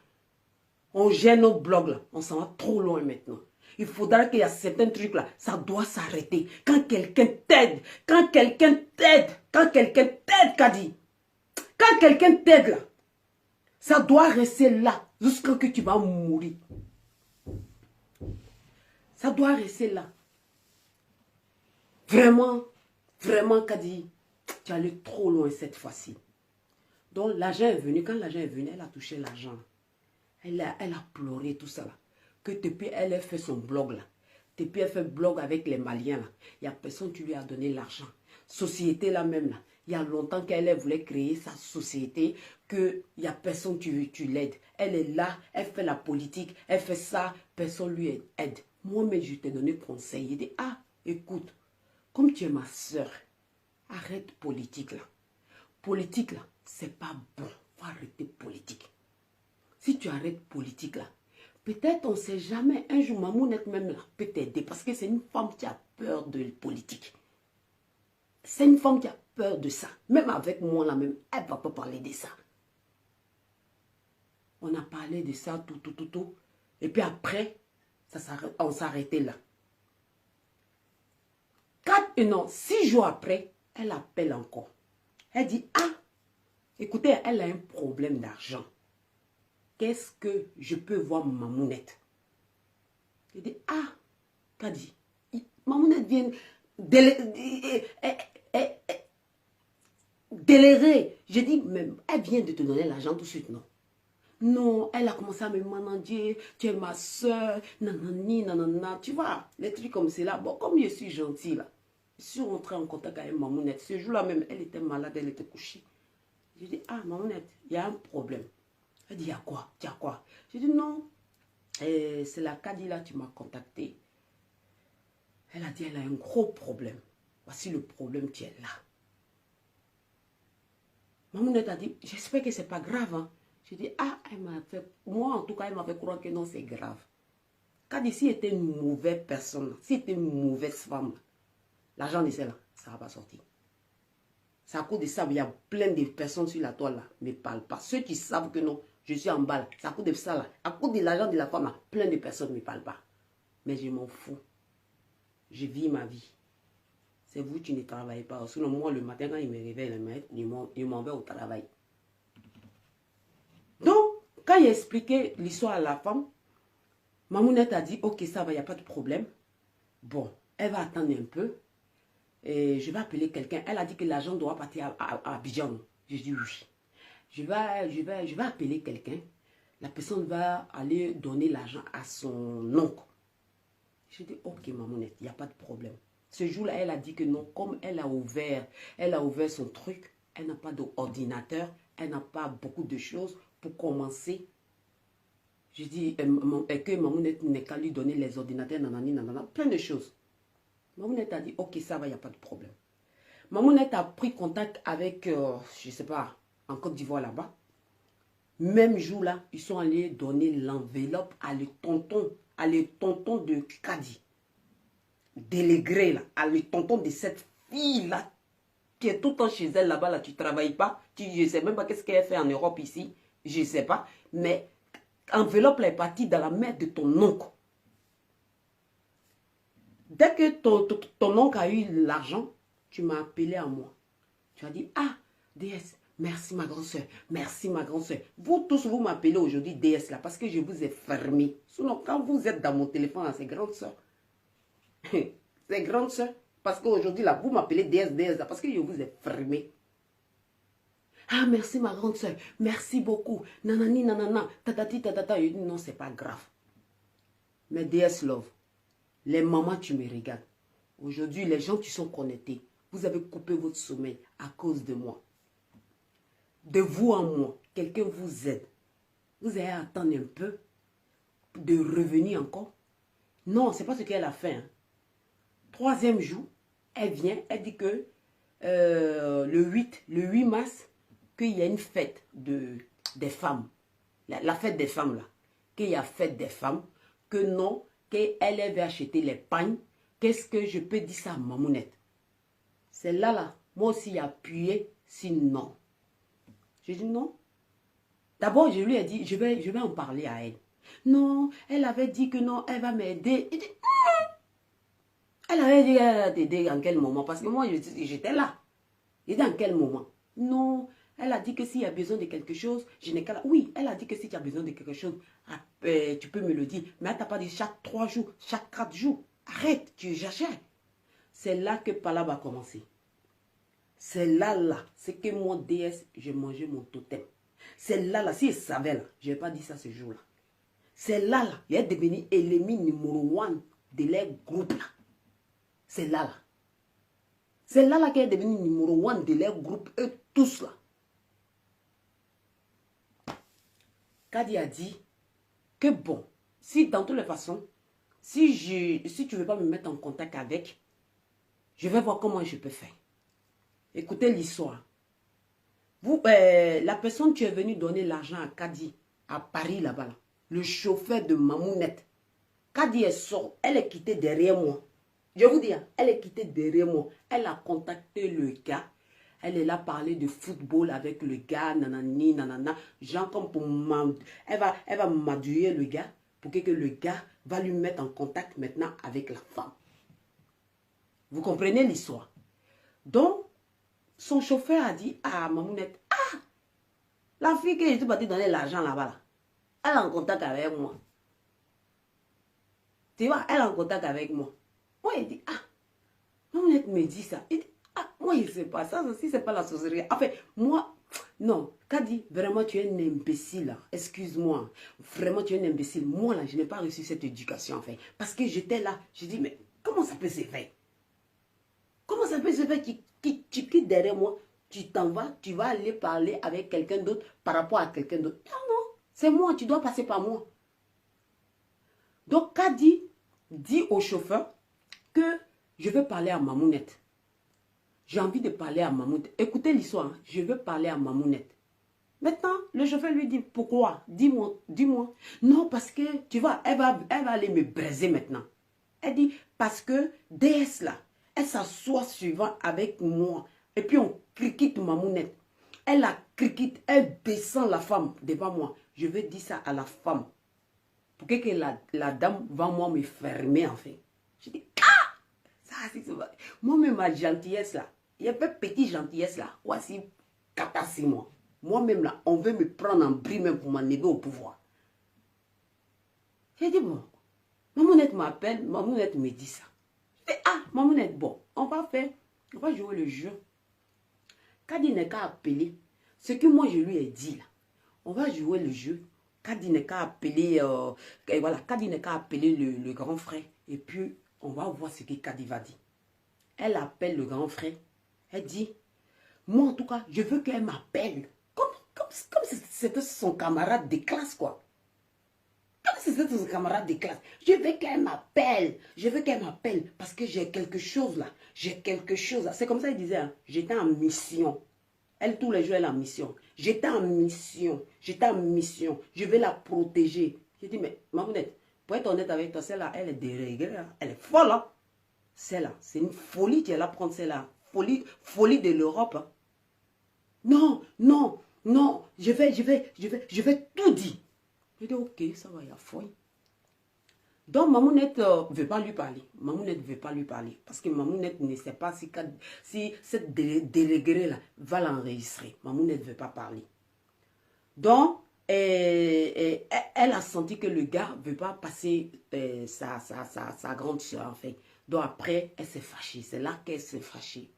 On gère nos blogs là, on s'en va trop loin maintenant. Il faudra qu'il y a certains trucs là, ça doit s'arrêter. Quand quelqu'un t'aide, Kadi, quand quelqu'un t'aide là, ça doit rester là jusqu'à que tu vas mourir. Ça doit rester là. Vraiment, Kadi, tu es allé trop loin cette fois-ci. Donc l'argent est venu. Quand l'argent est venu, elle a touché l'argent. Elle a pleuré tout ça là. Que depuis elle a fait son blog là. Depuis elle fait blog avec les Maliens là. Il n'y a personne qui lui a donné l'argent. Société là même là. Il y a longtemps qu'elle voulait créer sa société. Qu'il n'y a personne qui l'aide. Elle est là, elle fait la politique, elle fait ça. Personne lui aide. Moi-même je t'ai donné conseil. Il dit, ah, écoute, comme tu es ma soeur, arrête politique là. Politique là, c'est pas bon. Faut arrêter politique. Si tu arrêtes politique là, peut-être on ne sait jamais, un jour Mamounette même là peut t'aider parce que c'est une femme qui a peur de politique. C'est une femme qui a peur de ça. Même avec moi là même, elle ne va pas parler de ça. On a parlé de ça, tout. Et puis après, on s'arrêtait là. 6 jours après, elle appelle encore. Elle dit, ah, écoutez, elle a un problème d'argent. Qu'est-ce que je peux voir Mamounette? Je dis, ah, Kadi, Mamounette vient délérer. Je dis, même, elle vient de te donner l'argent tout de suite, non? Non, elle a commencé à me manager, tu es ma soeur, nanani, nanana, tu vois, les trucs comme cela. Bon, comme je suis gentille là, je suis rentrée en contact avec Mamounette. Ce jour-là même, elle était malade, elle était couchée. Je dis, ah, Mamounette, il y a un problème. Elle dit, il y a quoi? Tu as quoi? Je dis, non, c'est la Kadi là, tu m'as contacté. Elle a dit, elle a un gros problème. Voici le problème qui est là. Mamounette a dit, j'espère que ce n'est pas grave. Hein. Je dis, ah, elle m'a fait, moi en tout cas, elle m'a fait croire que non, c'est grave. Kadi, si elle était une mauvaise personne, si elle était une mauvaise femme, l'argent de celle-là, ça ne va pas sortir. C'est à cause de ça, il y a plein de personnes sur la toile là, ne parlent pas. Ceux qui savent que non, je suis en balle, c'est à cause de ça là. À cause de l'argent de la femme là, plein de personnes ne me parlent pas. Mais je m'en fous. Je vis ma vie. C'est vous qui ne travaillez pas. Sinon, moi, le matin, quand il me réveille, il m'en va au travail. Donc, quand il a expliqué l'histoire à la femme, Mamounette a dit, ok, ça va, il n'y a pas de problème. Bon, elle va attendre un peu. Et je vais appeler quelqu'un. Elle a dit que l'argent doit partir à Abidjan. Je dis oui. Je vais appeler quelqu'un. La personne va aller donner l'argent à son oncle. Je dis, ok, Mamounette, il n'y a pas de problème. Ce jour-là, elle a dit que non, comme elle a ouvert son truc, elle n'a pas d'ordinateur, elle n'a pas beaucoup de choses pour commencer. Je dis que Mamounette n'est qu'à lui donner les ordinateurs, nanani, nanana, plein de choses. Mamounette a dit, ok, ça va, il n'y a pas de problème. Mamounette a pris contact avec, je ne sais pas, en Côte d'Ivoire là-bas. Même jour là, ils sont allés donner l'enveloppe à le tonton de Kadi. Délégré là, à le tonton de cette fille là, qui est tout le temps chez elle là-bas, là, tu ne travailles pas. Je ne sais même pas qu'est-ce qu'elle fait en Europe ici, je ne sais pas. Mais l'enveloppe là est partie dans la main de ton oncle. Dès que ton oncle a eu l'argent, tu m'as appelé à moi. Tu as dit, ah, DS, merci ma grande soeur, merci ma grande soeur. Vous tous, vous m'appelez aujourd'hui DS là, parce que je vous ai fermé. Sinon, quand vous êtes dans mon téléphone, c'est grande soeur. C'est grande soeur. Parce qu'aujourd'hui là, vous m'appelez DS là, parce que je vous ai fermé. Ah, merci ma grande soeur. Merci beaucoup. Nanani, nanana. Tatati, tatata. Je dis non, c'est pas grave. Mais DS Love, les mamans, tu me regardes. Aujourd'hui, les gens qui sont connectés, vous avez coupé votre sommeil à cause de moi. De vous en moi, quelqu'un vous aide. Vous allez attendre un peu de revenir encore. Non, c'est pas ce qu'elle a fait. Hein. 3e jour, elle vient, elle dit que le 8 mars, qu'il y a une fête des femmes. La fête des femmes, là. Qu'il y a fête des femmes. Que non, qu'elle avait acheté les pagnes. Qu'est-ce que je peux dire ça à Mamounette? C'est là. Moi aussi, j'ai appuyé, sinon. J'ai dit non. D'abord, je lui ai dit, je vais en parler à elle. Non, elle avait dit que non, elle va m'aider. Elle avait dit qu'elle va t'aider en quel moment? Parce que moi, j'étais là. J'étais en quel moment? Non, elle a dit que s'il y a besoin de quelque chose, je n'ai qu'à... Oui, elle a dit que si tu as besoin de quelque chose, tu peux me le dire. Mais elle t'a pas dit chaque 3 jours, chaque 4 jours. Arrête, tu exagères. C'est là que Palab a commencé. C'est là, c'est que mon DS, j'ai mangé mon totem. C'est là, si elle savait, là, je n'ai pas dit ça ce jour-là. C'est là, il est devenu l'ennemi numéro 1 de leur groupe, là. C'est là. C'est là qu'elle est devenue numéro 1 de leur groupe, eux tous, là. Kadi a dit que bon, si dans toutes les façons, si tu ne veux pas me mettre en contact avec, je vais voir comment je peux faire. Écoutez l'histoire. La personne qui est venue donner l'argent à Kadi, à Paris là-bas, là, le chauffeur de Mamounette, Kadi est sortie, elle est quittée derrière moi. Je vous dis, elle est quittée derrière moi. Elle a contacté le gars. Elle est là parler de football avec le gars, nanani, nanana. Genre comme pour elle va m'adouiller le gars pour que le gars va lui mettre en contact maintenant avec la femme. Vous comprenez l'histoire? Donc, son chauffeur a dit à Mamounette, ah, la fille que je suis partie donner l'argent là-bas, là, elle est en contact avec moi. Tu vois, elle est en contact avec moi. Moi, il dit, ah, Mamounette me dit ça. Il dit, ah, moi, je ne sais pas. Ça aussi, c'est pas la sorcellerie. En fait, moi, non. Kadi, vraiment, tu es un imbécile. Excuse-moi. Vraiment, tu es un imbécile. Moi, là, je n'ai pas reçu cette éducation, en fait. Parce que j'étais là. Je dis, mais comment ça peut se faire? Comment ça peut se faire que tu quittes derrière moi, tu t'en vas, tu vas aller parler avec quelqu'un d'autre par rapport à quelqu'un d'autre? Non, non. C'est moi, tu dois passer par moi. Donc, Kadi dit au chauffeur que je veux parler à Mamounette. J'ai envie de parler à Mamounette. Écoutez l'histoire, hein. Je veux parler à Mamounette. Maintenant, le chauffeur lui dit, pourquoi? Dis-moi, dis-moi. Non, parce que, tu vois, elle va aller me braiser maintenant. Elle dit, parce que DS là, elle s'assoit souvent avec moi. Et puis on criquite Mamounette. Elle la criquite, elle descend la femme devant moi. Je veux dire ça à la femme. Pour que la dame va moi me fermer en fait. Je dis, ah! Ça, c'est ça. Moi-même, ma gentillesse là, il y a pas petite gentillesse là. Voici, capacité moi. Moi-même là, on veut me prendre en bris même pour m'enlever au pouvoir. J'ai dit, bon, Mamounette m'appelle, Mamounette me dit ça. Je dis, ah, Mamounette, bon, on va jouer le jeu. Kadi n'est qu'à appeler. Ce que moi je lui ai dit là, on va jouer le jeu. Kadi n'est qu'à appeler, voilà, Kadi n'est qu'à appeler le grand frère. Et puis, on va voir ce que Kadi va dire. Elle appelle le grand frère. Elle dit, moi en tout cas, je veux qu'elle m'appelle. Comme si c'était son camarade de classe, quoi. Comme si c'était son camarade de classe. Je veux qu'elle m'appelle. Je veux qu'elle m'appelle parce que j'ai quelque chose là. J'ai quelque chose là. C'est comme ça qu'il disait, hein, j'étais en mission. Elle, tous les jours, elle est en mission. J'étais en mission. J'étais en mission. Je vais la protéger. J'ai dit, mais Mamounette, pour être honnête avec toi, celle-là, elle est déréglée. Hein. Elle est folle. Hein. Celle-là, c'est une folie. Tu vas la prendre, celle-là. Folie de l'Europe. Hein. Non, non, non. Je vais tout dire. Je dis, ok, ça va, il y a folie. Donc, Mamounette ne veut pas lui parler. Mamounette ne veut pas lui parler. Parce que Mamounette ne sait pas si cette déléguée-là va l'enregistrer. Mamounette ne veut pas parler. Donc, elle a senti que le gars ne veut pas passer sa grande soeur, en fait. Donc, après, elle s'est fâchée. C'est là qu'elle s'est fâchée.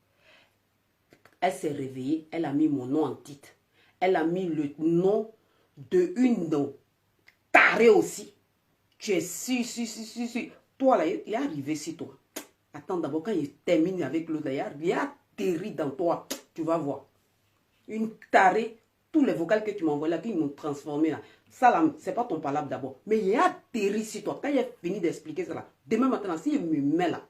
Elle s'est réveillée. Elle a mis mon nom en titre. Elle a mis le nom de une tarée aussi. Tu es si. Toi, là, il est arrivé sur toi. Attends, d'abord, quand il termine avec l'autre, il a atterri dans toi. Tu vas voir. Une tarée. Tous les vocales que tu m'as envoyés là, qu'ils m'ont transformé là. Ça là, c'est pas ton palabre d'abord. Mais il a atterri sur toi. Quand il a fini d'expliquer ça là, demain matin, s'il me met là.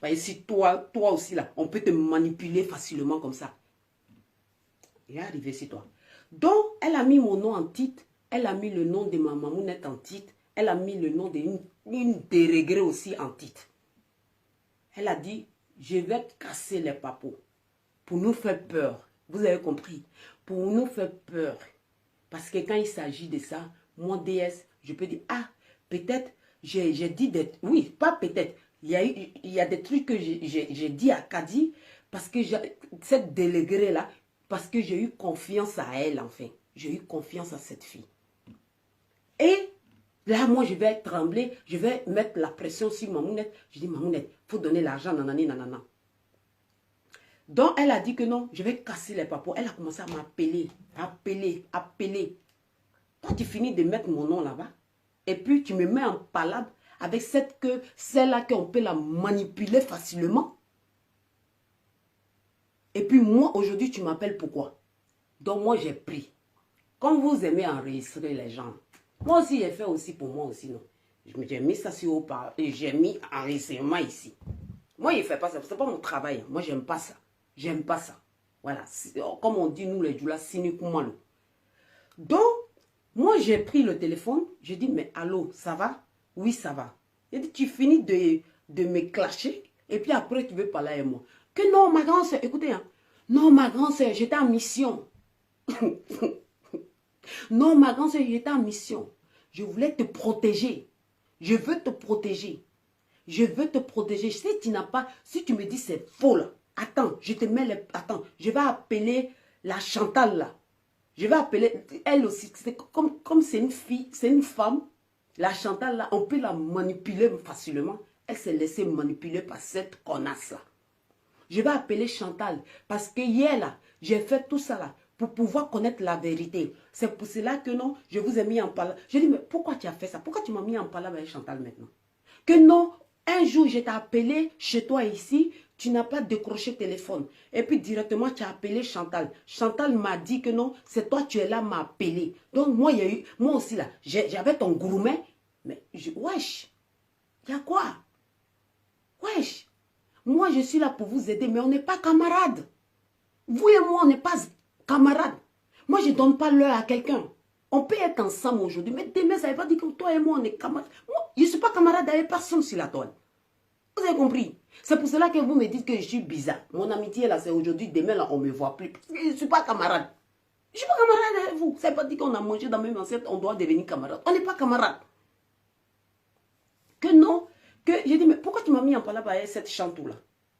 Et si toi aussi là, on peut te manipuler facilement comme ça. Il est arrivé sur toi. Donc, elle a mis mon nom en titre. Elle a mis le nom de ma mamounette en titre. Elle a mis le nom d'une dérégrée aussi en titre. Elle a dit, je vais casser les papos pour nous faire peur. Vous avez compris? Pour nous faire peur. Parce que quand il s'agit de ça, moi, DS, je peux dire, ah, peut-être, j'ai dit d'être... Oui, pas peut-être. Il y a des trucs que j'ai dit à Kadi, parce que cette déléguée-là, parce que j'ai eu confiance à elle, enfin. J'ai eu confiance à cette fille. Et là, moi, je vais trembler, je vais mettre la pression sur Mamounette. Je dis, Mamounette, il faut donner l'argent, nanani, nanana. Donc, elle a dit que non, je vais casser les papos. Elle a commencé à m'appeler, appeler. Quand tu finis de mettre mon nom là-bas, et puis tu me mets en palabre avec celle-là qu'on peut la manipuler facilement. Et puis moi, aujourd'hui, tu m'appelles pourquoi? Donc moi, j'ai pris. Quand vous aimez enregistrer les gens, moi aussi, j'ai fait aussi pour moi aussi, non. J'ai mis ça sur haut-parleur et j'ai mis enregistrement ici. Moi, il ne fait pas ça. Ce n'est pas mon travail. Moi, j'aime pas ça. J'aime pas ça. Voilà. Comme on dit, nous, les Djoula, sinukumalo. Donc, moi, j'ai pris le téléphone. J'ai dit, mais allô, ça va? Oui, ça va. Il dit, tu finis de me clasher. Et puis après, tu veux parler avec moi. Que non, ma grande soeur, écoutez, hein. Non, ma grande soeur, j'étais en mission. Non, ma grande soeur, j'étais en mission. Je voulais te protéger. Je veux te protéger. Je veux te protéger. Si tu n'as pas, si tu me dis c'est faux là, attends, je te mets les, attends, je vais appeler la Chantal là. Je vais appeler, elle aussi, comme c'est une fille, c'est une femme, la Chantal là, on peut la manipuler facilement. Elle s'est laissée manipuler par cette connasse là. Je vais appeler Chantal parce que hier là, j'ai fait tout ça là pour pouvoir connaître la vérité. C'est pour cela que non, je vous ai mis en palabre. Je dis, mais pourquoi tu as fait ça? Pourquoi tu m'as mis en palabre avec Chantal maintenant? Que non, un jour je t'ai appelé chez toi ici, tu n'as pas décroché le téléphone. Et puis directement tu as appelé Chantal. Chantal m'a dit que non, c'est toi tu es là, m'a appelé. Donc moi, il y a eu, moi aussi là, j'avais ton gourmet. Mais wesh, il y a quoi? Wesh. Moi, je suis là pour vous aider, mais on n'est pas camarades. Vous et moi, on n'est pas camarades. Moi, je ne donne pas l'heure à quelqu'un. On peut être ensemble aujourd'hui, mais demain, ça ne veut pas dire que toi et moi, on est camarades. Moi, je ne suis pas camarade avec personne sur la toile. Vous avez compris? C'est pour cela que vous me dites que je suis bizarre. Mon amitié, là, c'est aujourd'hui, demain, là, on ne me voit plus. Parce que je ne suis pas camarade. Je ne suis pas camarade avec vous. Ça ne veut pas dire qu'on a mangé dans la même assiette, on doit devenir camarade. On n'est pas camarade. Que non, que j'ai dit, mais pourquoi tu m'as mis en palabre avec cette chantou-là?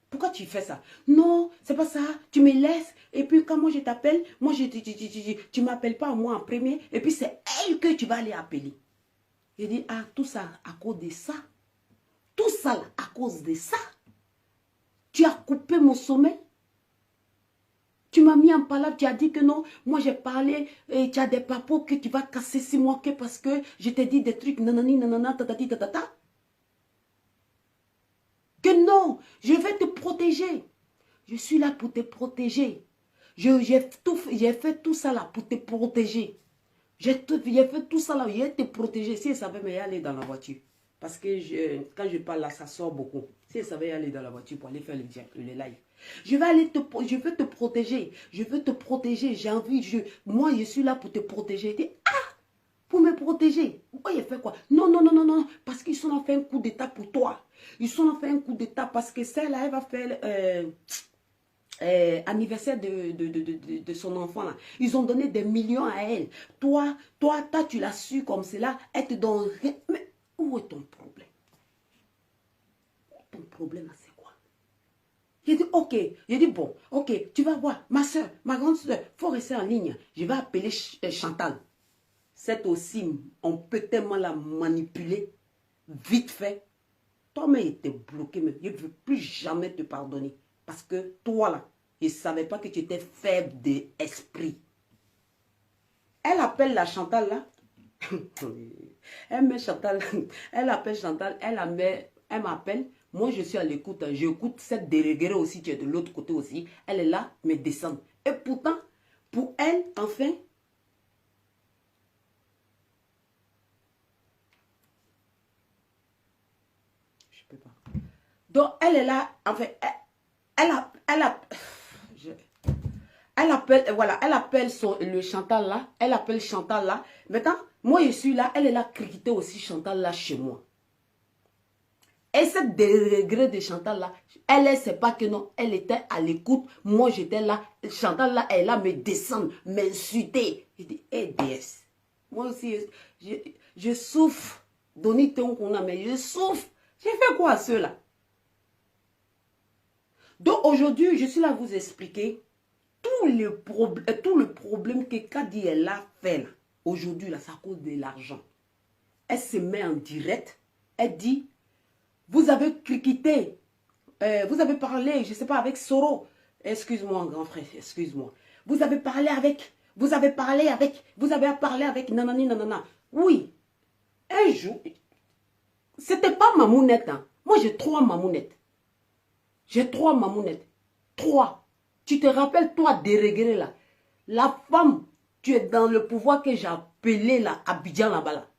Pourquoi tu fais ça? Non, c'est pas ça. Tu me laisses. Et puis quand moi je t'appelle, moi tu m'appelles pas moi en premier. Et puis c'est elle que tu vas aller appeler. J'ai dit, ah, tout ça à cause de ça. Tout ça là, à cause de ça. Tu as coupé mon sommeil. Tu m'as mis en palabre, tu as dit que non. Moi j'ai parlé, et tu as des papos que tu vas casser 6 mois que parce que je t'ai dit des trucs nanani nanana tatati tatata. Que non, je vais te protéger. Je suis là pour te protéger. J'ai fait tout ça là pour te protéger. J'ai fait tout ça là, je vais te protéger. Si elle savait me aller dans la voiture. Parce que quand je parle là, ça sort beaucoup. Si elle savait aller dans la voiture pour aller faire le live. Je veux te protéger. Je veux te protéger. J'ai envie, moi je suis là pour te protéger. Dis, ah, pour me protéger. Pourquoi il fait quoi? Non, non, non, non, non. Parce qu'ils sont en fait un coup d'état pour toi. Ils sont en fait un coup d'état parce que celle-là, elle va faire anniversaire de son enfant. Là. Ils ont donné des millions à elle. Toi, tu l'as su comme cela. Elle te donne... Mais où est ton problème? Ton problème, là, c'est quoi? J'ai dit, ok. J'ai dit, bon, ok, tu vas voir. Ma soeur, ma grande soeur, il faut rester en ligne. Je vais appeler Chantal. Cette aussi, on peut tellement la manipuler. Vite fait. Toi-même, il était bloqué. Mais je ne veux plus jamais te pardonner. Parce que toi, là, Je ne savais pas que tu étais faible d'esprit. Elle appelle la Chantal là. Elle met Chantal. Elle appelle Chantal. Elle m'appelle. Moi, je suis à l'écoute. J'écoute cette dérégrée aussi. Tu es de l'autre côté aussi. Elle est là, me descend. Et pourtant, pour elle, enfin, je peux pas. Donc, elle est là. Enfin, elle appelle, voilà, elle appelle le Chantal là. Elle appelle Chantal là. Maintenant, moi, je suis là. Elle est là, critiquer aussi Chantal là chez moi. Et cette déregrée de Chantal là, elle ne sait pas que non, elle était à l'écoute. Moi, j'étais là. Chantal là, elle est là, me descendre, m'insulter. Je dis, hé, déesse. Moi aussi, je souffre. Donnez ton qu'on a, mais je souffre. J'ai fait quoi à ceux-là? Donc aujourd'hui, je suis là à vous expliquer tout le problème que Kadi elle a fait là. Aujourd'hui, là, c'est à cause de l'argent. Elle se met en direct. Elle dit, vous avez cliqué, vous avez parlé, je ne sais pas, avec Soro. Excuse-moi, grand frère, excuse-moi. Vous avez parlé avec nanani, nanana. Oui, un jour, c'était pas Mamounette. Hein. Moi, j'ai 3 Mamounettes. J'ai 3 Mamounettes. 3. Tu te rappelles, toi, dérégré là. La femme, tu es dans le pouvoir que j'ai appelé là, Abidjan là-bas là.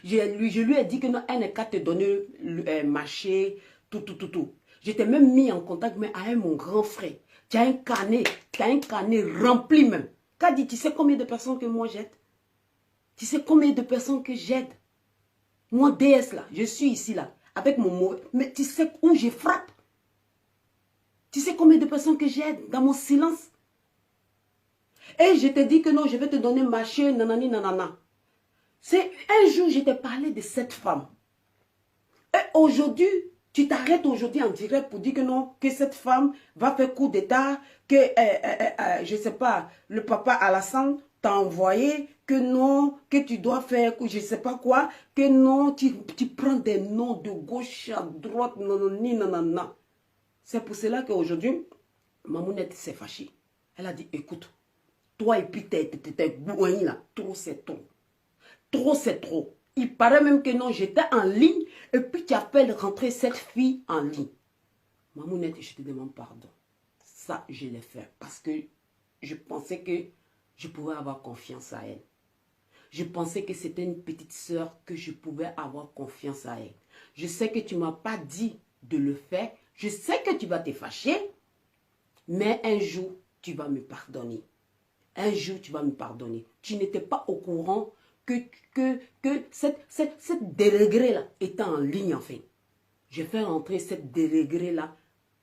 Je lui ai dit que non, elle n'est qu'à te donner le marché, tout. Je t'ai même mis en contact mais avec mon grand frère. Tu as un carnet rempli même. Qu'a dit, tu sais combien de personnes que moi j'aide? Tu sais combien de personnes que j'aide? Moi, DS là, je suis ici là, avec mon mauvais. Mais tu sais où je frappe? Tu sais combien de personnes que j'aide dans mon silence? Et je te dis que non, je vais te donner marché, nanani, nanana. C'est un jour, je t'ai parlé de cette femme. Et aujourd'hui, tu t'arrêtes aujourd'hui en direct pour dire que non, que cette femme va faire coup d'état, que, je ne sais pas, le papa Alassane t'a envoyé, que non, que tu dois faire, je ne sais pas quoi, que non, tu prends des noms de gauche à droite, non. C'est pour cela qu'aujourd'hui, Mamounette s'est fâchée. Elle a dit, écoute, toi et puis t'es bourrin là, trop c'est trop. Trop, c'est trop. Il paraît même que non, j'étais en ligne et puis tu appelles rentrer cette fille en ligne. Mamounette, je te demande pardon. Ça, je l'ai fait parce que je pensais que je pouvais avoir confiance à elle. Je pensais que c'était une petite sœur que je pouvais avoir confiance à elle. Je sais que tu ne m'as pas dit de le faire. Je sais que tu vas te fâcher. Mais un jour, tu vas me pardonner. Un jour, tu vas me pardonner. Tu n'étais pas au courant que cette dérégrée-là était en ligne, enfin. J'ai fait rentrer cette dérégrée-là.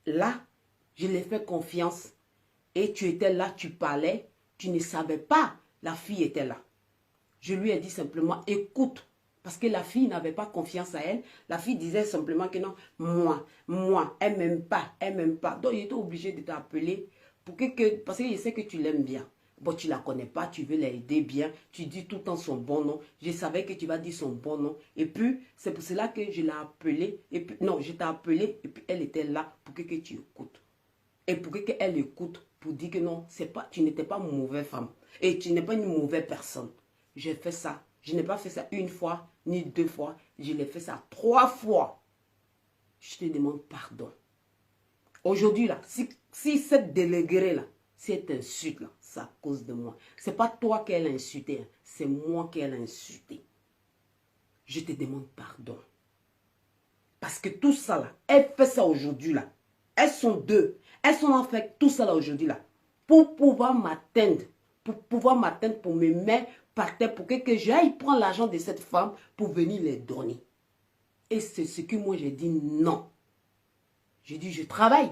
Là, je l'ai fait confiance. Et tu étais là, tu parlais. Tu ne savais pas, la fille était là. Je lui ai dit simplement, écoute. Parce que la fille n'avait pas confiance à elle. La fille disait simplement que non, moi, elle m'aime pas. Donc, j'étais obligé de t'appeler parce que je sais que tu l'aimes bien. Bon, tu ne la connais pas, tu veux l'aider bien, tu dis tout le temps son bon nom. Je savais que tu vas dire son bon nom. Et puis, c'est pour cela que je l'ai appelée. Et puis, non, je t'ai appelé et puis elle était là pour que tu écoutes. Et pour qu'elle écoute, pour dire que non, tu n'étais pas une mauvaise femme. Et tu n'es pas une mauvaise personne. J'ai fait ça. Je n'ai pas fait ça 1 fois, ni 2 fois. Je l'ai fait ça 3 fois. Je te demande pardon. Aujourd'hui, là, si cette déléguée-là, cette insulte-là, c'est à cause de moi. Ce n'est pas toi qu'elle a insulté, hein, c'est moi qu'elle a insulté. Je te demande pardon. Parce que tout ça, là, elle fait ça aujourd'hui, là. Elles sont 2. Elles sont en fait tout ça, là, aujourd'hui, là. Pour pouvoir m'atteindre. Pour me mettre par terre. Pour que j'aille prendre l'argent de cette femme pour venir les donner. Et c'est ce que moi, j'ai dit non. J'ai dit, je travaille.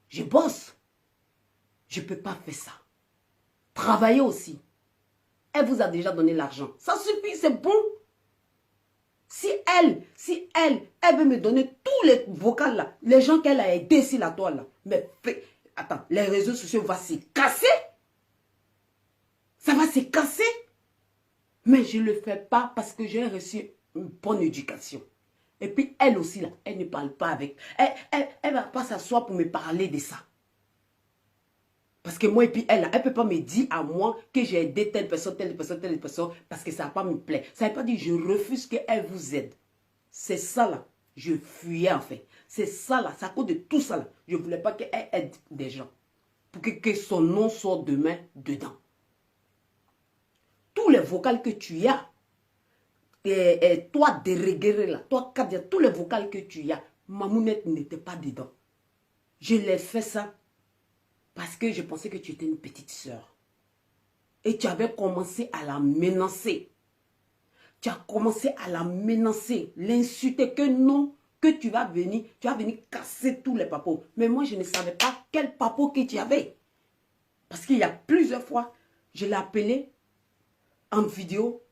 Je bosse. Je ne peux pas faire ça. Travailler aussi. Elle vous a déjà donné l'argent. Ça suffit, c'est bon. Si elle veut me donner tous les vocals là, les gens qu'elle a aidés sur la toile là, mais attends, les réseaux sociaux vont se casser. Ça va se casser. Mais je ne le fais pas parce que j'ai reçu une bonne éducation. Et puis elle aussi là, elle ne parle pas avec. Elle ne va pas s'asseoir pour me parler de ça. Parce que moi et puis elle, elle ne peut pas me dire à moi que j'ai aidé telle personne, parce que ça n'a pas me plaît. Ça ne veut pas dire que je refuse qu'elle vous aide. C'est ça là. Je fuyais en fait. C'est ça là. C'est à cause de tout ça là. Je ne voulais pas qu'elle aide des gens. Pour que son nom soit demain dedans. Tous les vocales que tu as, et toi dérégué là, toi Kadia, tous les vocales que tu as, Mamounette n'était pas dedans. Je l'ai fait ça parce que je pensais que tu étais une petite sœur. Et tu avais commencé à la menacer. Tu as commencé à la menacer, l'insulter que non, que tu vas venir casser tous les papos. Mais moi, je ne savais pas quel papo que tu avais. Parce qu'il y a plusieurs fois, je l'ai appelée en vidéo.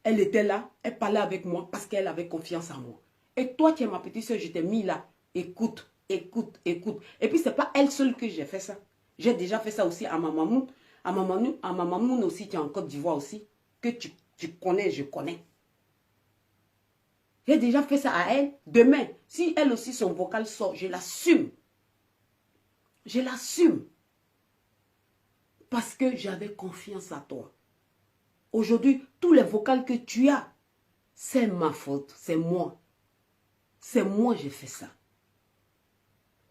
Elle était là, elle parlait avec moi parce qu'elle avait confiance en moi. Et toi, tu es ma petite soeur, je t'ai mis là. Écoute, écoute, écoute. Et puis, ce n'est pas elle seule que j'ai fait ça. J'ai déjà fait ça aussi à ma maman. À ma maman aussi, tu es en Côte d'Ivoire aussi. Que tu connais, je connais. J'ai déjà fait ça à elle. Demain, si elle aussi, son vocal sort, je l'assume. Je l'assume. Parce que j'avais confiance à toi. Aujourd'hui, tous les vocals que tu as, c'est ma faute, c'est moi. C'est moi qui j'ai fait ça.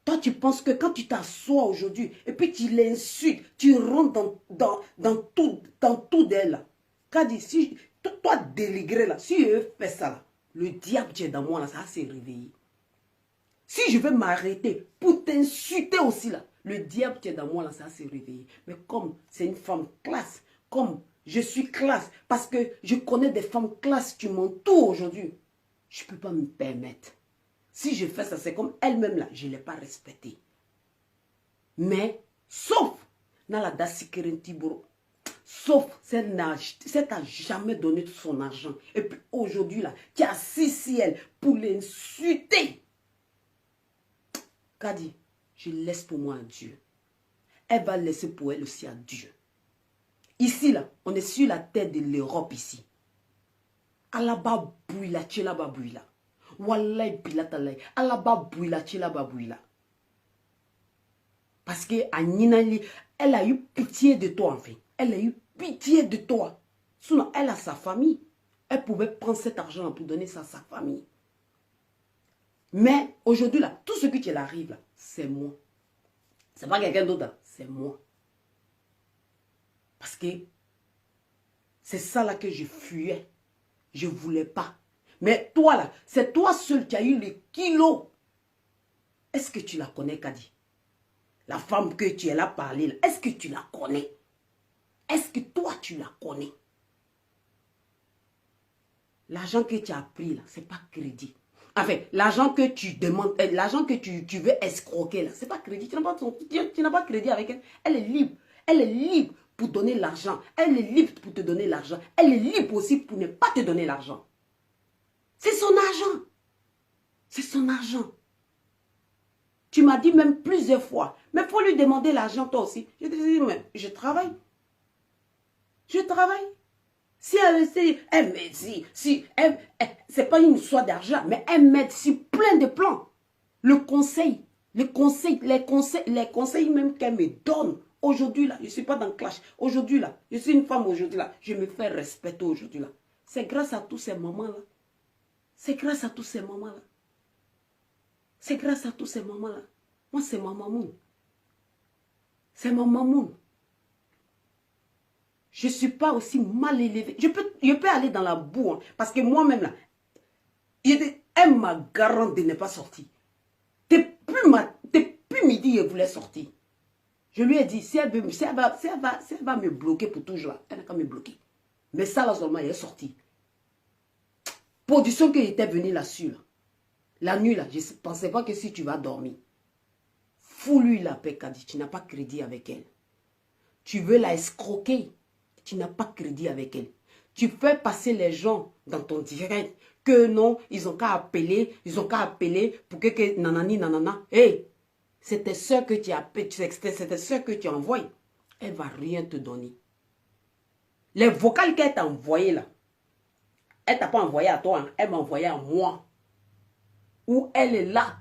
Toi, tu penses que quand tu t'assois aujourd'hui, et puis tu l'insultes, tu rentres dans tout d'elle. Kadi, si toi déligré là, si je fais ça là, le diable qui est dans moi là, ça va se réveiller. Si je vais m'arrêter pour t'insulter aussi là, le diable qui est dans moi là, ça va se réveiller. Mais comme c'est une femme classe, comme je suis classe, parce que je connais des femmes classe qui m'entourent aujourd'hui, je ne peux pas me permettre. Si je fais ça, c'est comme elle-même là, je ne l'ai pas respectée. Mais, sauf, dans la Dassikerentiboro, sauf, cette n'a jamais donné son argent. Et puis aujourd'hui là, tu as assis elle pour l'insulter. Kadi, je laisse pour moi à Dieu. Elle va laisser pour elle aussi à Dieu. Ici là, on est sur la terre de l'Europe ici. Alaba bouila, tchelaba bouila. Wallahi bilatalai. Alaba bouila, tchelaba bouila. Parce que Aninali, elle a eu pitié de toi en fait. Elle a eu pitié de toi. Sinon, elle a sa famille. Elle pouvait prendre cet argent pour donner ça à sa famille. Mais aujourd'hui là, tout ce qui arrive là, c'est moi. C'est pas quelqu'un d'autre, c'est moi. Parce que c'est ça là que je fuyais. Je ne voulais pas. Mais toi là, c'est toi seul qui as eu les kilos. Est-ce que tu la connais, Kadi? La femme que tu es là parler, là, est-ce que tu la connais? Est-ce que toi tu la connais? L'argent que tu as pris là, ce n'est pas crédit. Enfin, l'argent que tu demandes, l'argent que tu veux escroquer là, ce n'est pas crédit. Tu n'as pas crédit avec elle. Elle est libre. Elle est libre pour donner l'argent. Elle est libre pour te donner l'argent. Elle est libre aussi pour ne pas te donner l'argent. C'est son argent. C'est son argent. Tu m'as dit même plusieurs fois, mais il faut lui demander l'argent toi aussi. Je te dis, mais je travaille. Je travaille. Si elle m'aide, c'est pas une histoire d'argent, mais elle m'aide sur plein de plans. Les conseils même qu'elle me donne. Aujourd'hui là, je ne suis pas dans le clash. Aujourd'hui là, je suis une femme aujourd'hui là. Je me fais respecter aujourd'hui là. C'est grâce à tous ces moments-là. C'est grâce à tous ces moments-là. C'est grâce à tous ces moments-là. Moi, c'est ma maman. C'est ma maman. Je ne suis pas aussi mal élevée. Je peux aller dans la boue. Hein, parce que moi-même, là, elle m'a garanti de ne pas sortir. Depuis midi, elle voulait sortir. Je lui ai dit, si elle va me bloquer pour toujours, là, elle n'a qu'à me bloquer. Mais ça, là, seulement, elle est sortie. Position qu'elle était venue là-dessus, là. La nuit, là, je ne pensais pas que si tu vas dormir, fous-lui la paix, Kadi, tu n'as pas crédit avec elle. Tu veux la escroquer, tu n'as pas crédit avec elle. Tu fais passer les gens dans ton direct que non, ils ont qu'à appeler, pour que nanani, nanana. Hé, c'est tes soeurs que tu appelles, c'est tes soeurs que tu envoies. Elle ne va rien te donner. Les vocales qu'elle t'a envoyées là, elle ne t'a pas envoyé à toi, hein, elle m'a envoyé à moi. Où elle est là,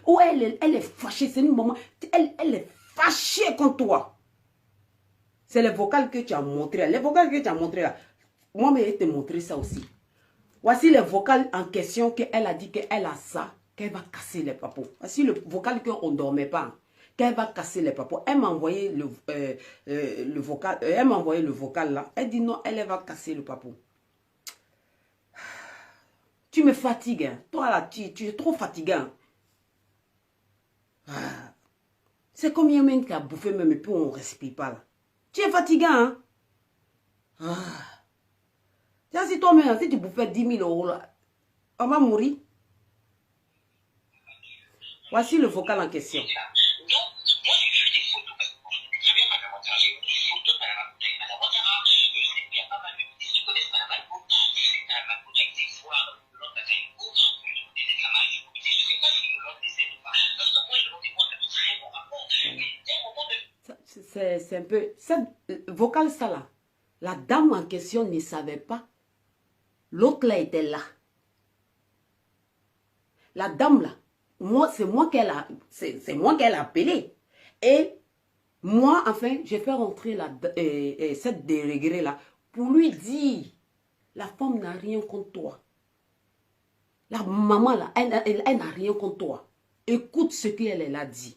où elle est fâchée, c'est une maman, elle est fâchée contre toi. C'est les vocales que tu as montré. Les vocales que tu as montré là. Moi, je vais te montrer ça aussi. Voici les vocales en question qu'elle a dit qu'elle a ça, qu'elle va casser les papos. Voici le vocal qu'on ne dormait pas, qu'elle va casser les papos. Elle m'a envoyé le vocal, elle m'a envoyé le vocal là. Elle dit non, elle va casser le papou. Tu me fatigues, hein. Toi là, tu es trop fatiguant. Ah. C'est combien même qui a bouffé même et puis on ne respire pas là. Tu es fatiguant, hein. Ah. Tiens, si toi-même, si tu bouffais 10 000 euros là, on va mourir. Voici le vocal en question. C'est un peu... Cette vocale, ça là, la dame en question ne savait pas. L'autre là était là. La dame là, c'est moi qu'elle a appelé. Et moi, enfin, j'ai fait rentrer cette dérégrée là pour lui dire, la femme n'a rien contre toi. La maman là, elle n'a rien contre toi. Écoute ce qu'elle a dit.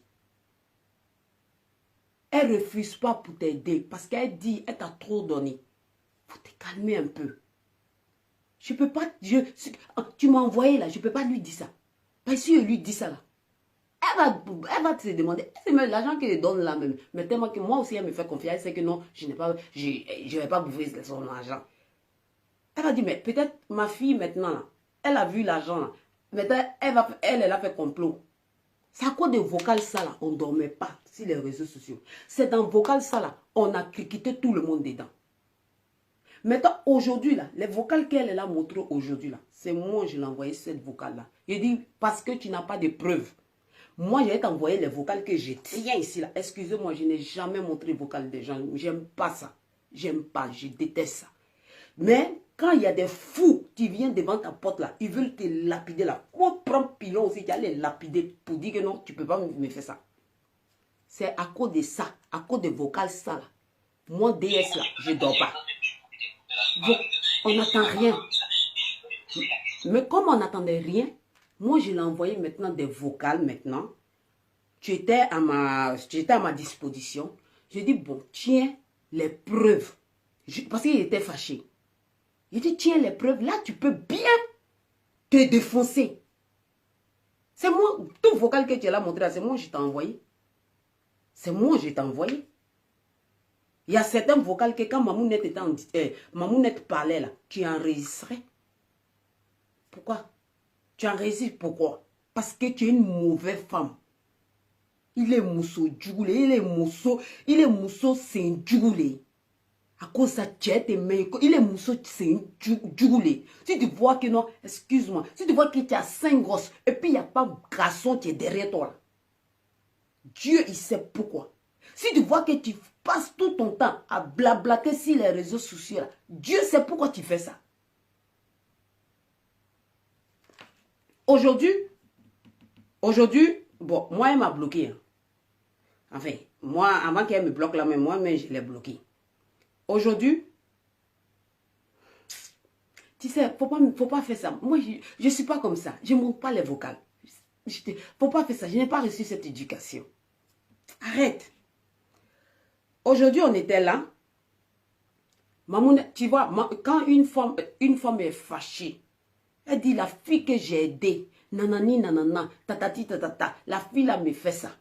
Elle ne refuse pas pour t'aider parce qu'elle dit, elle t'a trop donné. Il faut te calmer un peu. Je peux pas, tu m'as envoyé là, je ne peux pas lui dire ça. Parce que si je lui dis ça là, elle va te demander, c'est même l'argent qu'elle donne là même. Mais tellement que moi aussi elle me fait confiance, elle sait que non, je ne vais pas bouffer son argent. Elle va dire, mais peut-être ma fille maintenant là, elle a vu l'argent là. Maintenant, elle a fait complot. C'est à cause de vocal ça là, on ne dormait pas sur les réseaux sociaux. C'est dans vocal ça là, on a critiqué tout le monde dedans. Maintenant, aujourd'hui là, les vocales qu'elle a montré aujourd'hui là, c'est moi je l'ai envoyé cette vocale là. Je dis, parce que tu n'as pas de preuves. Moi, je vais t'envoyer les vocales que je tiens ici là. Excusez-moi, je n'ai jamais montré vocales des gens. J'aime pas ça. J'aime pas, je déteste ça. Mais quand il y a des fous qui viennent devant ta porte là, ils veulent te lapider là. On prend pilon aussi, tu as les lapider pour dire que non, tu ne peux pas me faire ça. C'est à cause de ça, à cause de vocales ça là. Moi, DS là, je ne dors pas. Donc, on n'attend rien. Mais comme on n'attendait rien, moi je l'ai envoyé maintenant des vocales maintenant. Tu étais à ma disposition. Je dis, bon, tiens les preuves. Parce qu'il était fâché. Je dis, tiens les preuves. Là, tu peux bien te défoncer. C'est moi, tout vocal que tu as montré, c'est moi je t'ai envoyé. C'est moi je t'ai envoyé. Il y a certains vocales que quand Mamounette parlait là, tu enregistrais. Pourquoi? Tu enregistres pourquoi? Parce que tu es une mauvaise femme. Il est mousso djoulé, il est mousso c'est djoulé. À cause ça, tu es tes mains, il est mousso c'est djoulé. Si tu vois que non, excuse-moi, si tu vois que tu as 5 gosses et puis il n'y a pas de garçon qui est derrière toi là. Dieu, il sait pourquoi. Si tu vois que tu passes tout ton temps à blablater sur les réseaux sociaux là, Dieu sait pourquoi tu fais ça. Aujourd'hui, bon, moi, elle m'a bloqué. Hein. Enfin, moi, avant qu'elle me bloque là, même moi-même, je l'ai bloqué. Aujourd'hui, tu sais, faut pas faire ça. Moi, je ne suis pas comme ça. Je ne monte pas les vocales. Faut pas faire ça. Je n'ai pas reçu cette éducation. Arrête. Aujourd'hui, on était là. Mamoune, tu vois, quand une femme est fâchée, elle dit, la fille que j'ai aidée, nanani, nanana, tatati, tatata, la fille là me fait ça.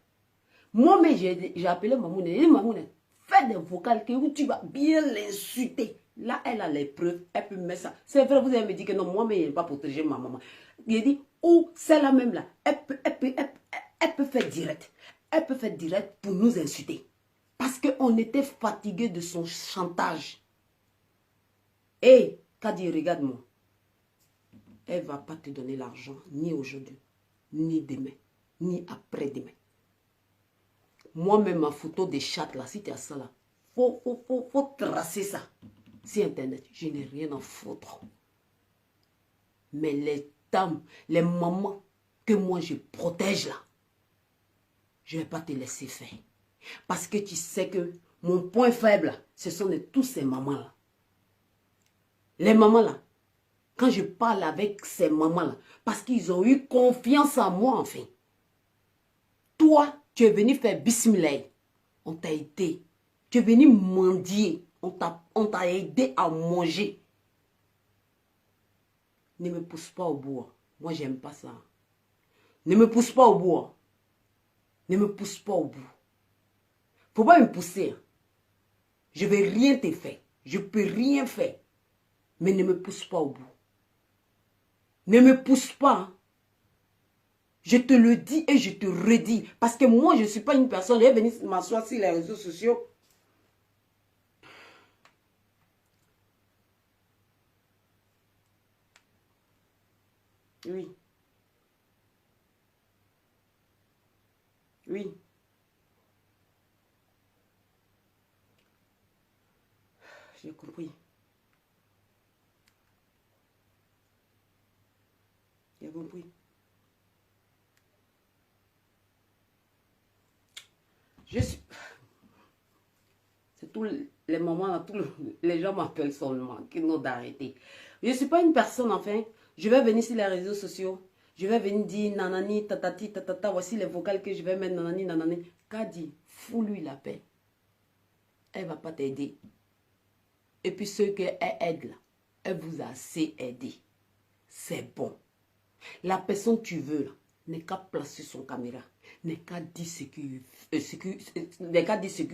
Moi-même, j'ai appelé Mamoune. Et Mamoune, fais des vocales où tu vas bien l'insulter. Là, elle a les preuves, elle peut mettre ça. C'est vrai, vous avez me dit que non, moi-même, je n'ai pas protégé ma maman. Il dit, oh, c'est la même là. Elle peut faire direct. Elle peut faire direct pour nous insulter. Parce qu'on était fatigué de son chantage. Et, Kadi, regarde-moi. Elle ne va pas te donner l'argent, ni aujourd'hui, ni demain, ni après-demain. Moi-même, ma photo de chat, là, si tu as ça, là, faut tracer ça. Sur Internet, je n'ai rien à foutre. Mais les dames, les mamans que moi je protège là, je ne vais pas te laisser faire. Parce que tu sais que mon point faible, ce sont tous ces mamans-là. Les mamans-là, quand je parle avec ces mamans-là, parce qu'ils ont eu confiance en moi, enfin. Toi, tu es venu faire bismillah. On t'a aidé. Tu es venu mendier. On t'a aidé à manger. Ne me pousse pas au bois. Moi, j'aime pas ça. Ne me pousse pas au bois. Ne me pousse pas au bout. Faut pas me pousser. Je vais rien te faire. Je peux rien faire. Mais ne me pousse pas au bout. Ne me pousse pas. Je te le dis et je te redis. Parce que moi, je ne suis pas une personne. Je vais venir m'asseoir sur les réseaux sociaux. Oui. Oui. J'ai compris. J'ai compris. Je suis... C'est tous les moments là, les gens m'appellent seulement, qu'ils n'ont d'arrêter. Je ne suis pas une personne, enfin. Je vais venir sur les réseaux sociaux. Je vais venir dire nanani, tatati, tatata. Voici les vocales que je vais mettre nanani, nanani. Kadi, fous-lui la paix. Elle ne va pas t'aider. Et puis ceux qu'elle aide là, elle vous a assez aidé. C'est bon. La personne que tu veux là, n'est qu'à placer son caméra. N'est qu'à dire ce que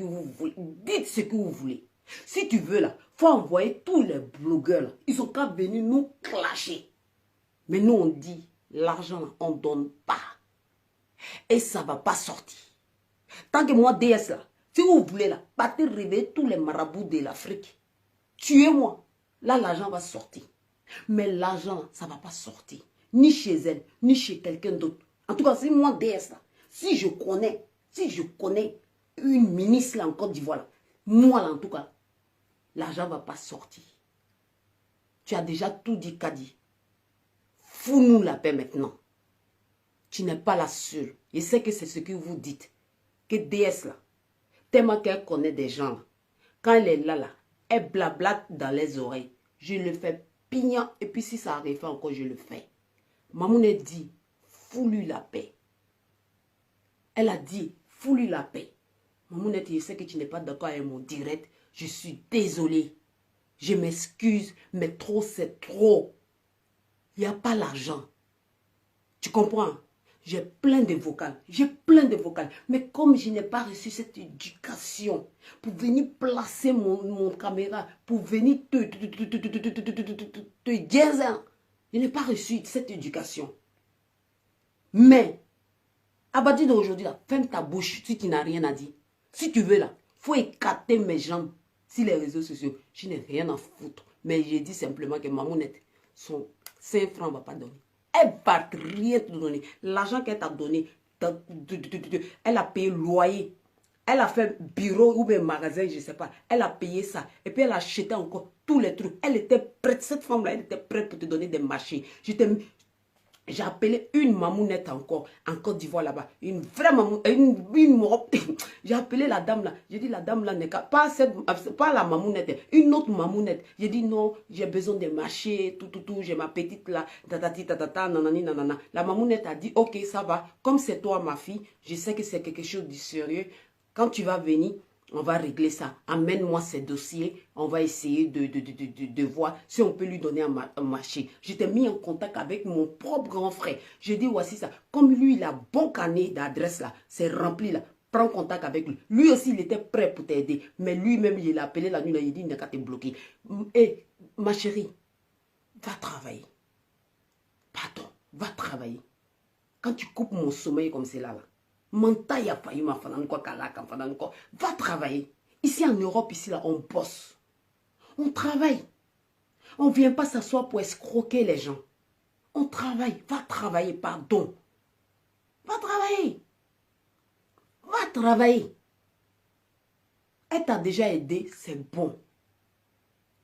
vous voulez. Dites ce que vous voulez. Si tu veux là, faut envoyer tous les blogueurs là. Ils ont qu'à venir nous clasher. Mais nous on dit, l'argent là, on ne donne pas. Et ça ne va pas sortir. Tant que moi DS là, si vous voulez là, partez réveiller tous les marabouts de l'Afrique. Tuez-moi. Là l'argent va sortir. Mais l'argent, ça ne va pas sortir. Ni chez elle, ni chez quelqu'un d'autre. En tout cas, c'est moi DS là. Si je connais une ministre là en Côte d'Ivoire, moi là en tout cas, l'argent ne va pas sortir. Tu as déjà tout dit, Kadi. Fous-nous la paix maintenant. Tu n'es pas la seule. Je sais que c'est ce que vous dites. Que DS là, tellement qu'elle connaît des gens là. Quand elle est là, elle blablate dans les oreilles. Je le fais pignant et puis si ça arrive encore, je le fais. Mamoune dit, fous-lui la paix. Elle a dit, fous-lui la paix. Mamoune, je sais que tu n'es pas d'accord avec mon direct. Je suis désolée. Je m'excuse, mais trop, c'est trop. Il n'y a pas l'argent. Tu comprends? J'ai plein de vocales. J'ai plein de vocales. Mais comme je n'ai pas reçu cette éducation pour venir placer mon caméra, pour venir te dire, je n'ai pas reçu cette éducation. Mais, à partir d'aujourd'hui, ferme ta bouche si tu n'as rien à dire. Si tu veux, là, faut écarter mes jambes sur les réseaux sociaux. Je n'ai rien à foutre. Mais j'ai dit simplement que Mamounette, son 5 francs ne va pas donner. Elle ne va rien te donner. L'argent qu'elle t'a donné, elle a payé loyer. Elle a fait bureau ou bien magasin, je ne sais pas. Elle a payé ça. Et puis elle a acheté encore tous les trucs. Elle était prête, cette femme-là, elle était prête pour te donner des marchés. J'ai appelé une mamounette encore, en Côte d'Ivoire là-bas. Une vraie mamounette, j'ai appelé la dame là. J'ai dit la dame là n'est pas la mamounette, une autre mamounette. J'ai dit non, j'ai besoin de marcher, tout, j'ai ma petite là, tatati, tatata, nanani, nanana. La mamounette a dit ok, ça va. Comme c'est toi ma fille, je sais que c'est quelque chose de sérieux. Quand tu vas venir, on va régler ça. Amène-moi ces dossiers. On va essayer de voir si on peut lui donner un marché. J'étais mis en contact avec mon propre grand frère. J'ai dit, voici ça. Comme lui, il a bon carnet d'adresse là. C'est rempli là. Prends contact avec lui. Lui aussi, il était prêt pour t'aider. Mais lui-même, il l'a appelé la nuit. Là, il dit, il n'a qu'à te bloquer. Et ma chérie, va travailler. Pardon, va travailler. Quand tu coupes mon sommeil comme c'est là, Manta a failli ma femme quoi va travailler. Ici en Europe, ici là, on bosse. On travaille. On ne vient pas s'asseoir pour escroquer les gens. On travaille. Va travailler, pardon. Va travailler. Va travailler. Elle t'a déjà aidé, c'est bon.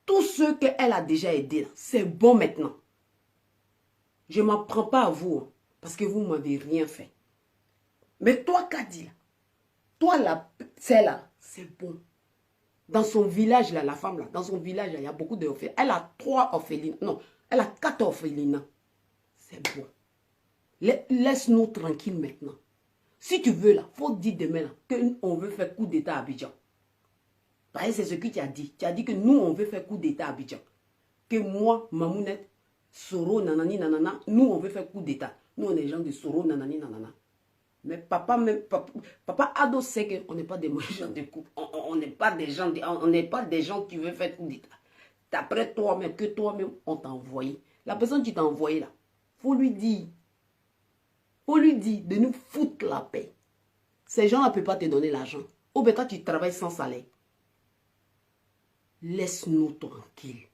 Tous ceux qu'elle a déjà aidé, c'est bon maintenant. Je ne m'apprends pas à vous, parce que vous ne m'avez rien fait. Mais toi, Kadi, Toi, là, c'est là, c'est bon. Dans son village, là, la femme, là, dans son village, là, il y a beaucoup d'orphelins. Elle a 3 orphelins. Non, elle a 4 orphelins. C'est bon. Laisse-nous tranquilles maintenant. Si tu veux, là, faut dire demain, là, qu'on veut faire coup d'état à Abidjan. Parce que c'est ce que tu as dit. Tu as dit que nous, on veut faire coup d'état à Abidjan. Que moi, Mamounette, Soro, nanani, nanana, nous, on veut faire coup d'état. Nous, on est gens de Soro, nanani, nanana. Mais papa, même, papa Ado sait qu'on n'est pas des gens de couple. On n'est pas des gens, on n'est pas des gens qui veulent faire coup d'état. D'après toi-même, que toi-même, on t'a envoyé. La personne qui t'a envoyé là, faut lui dire de nous foutre la paix. Ces gens-là ne peuvent pas te donner l'argent. Ou bien toi, tu travailles sans salaire. Laisse-nous tranquilles.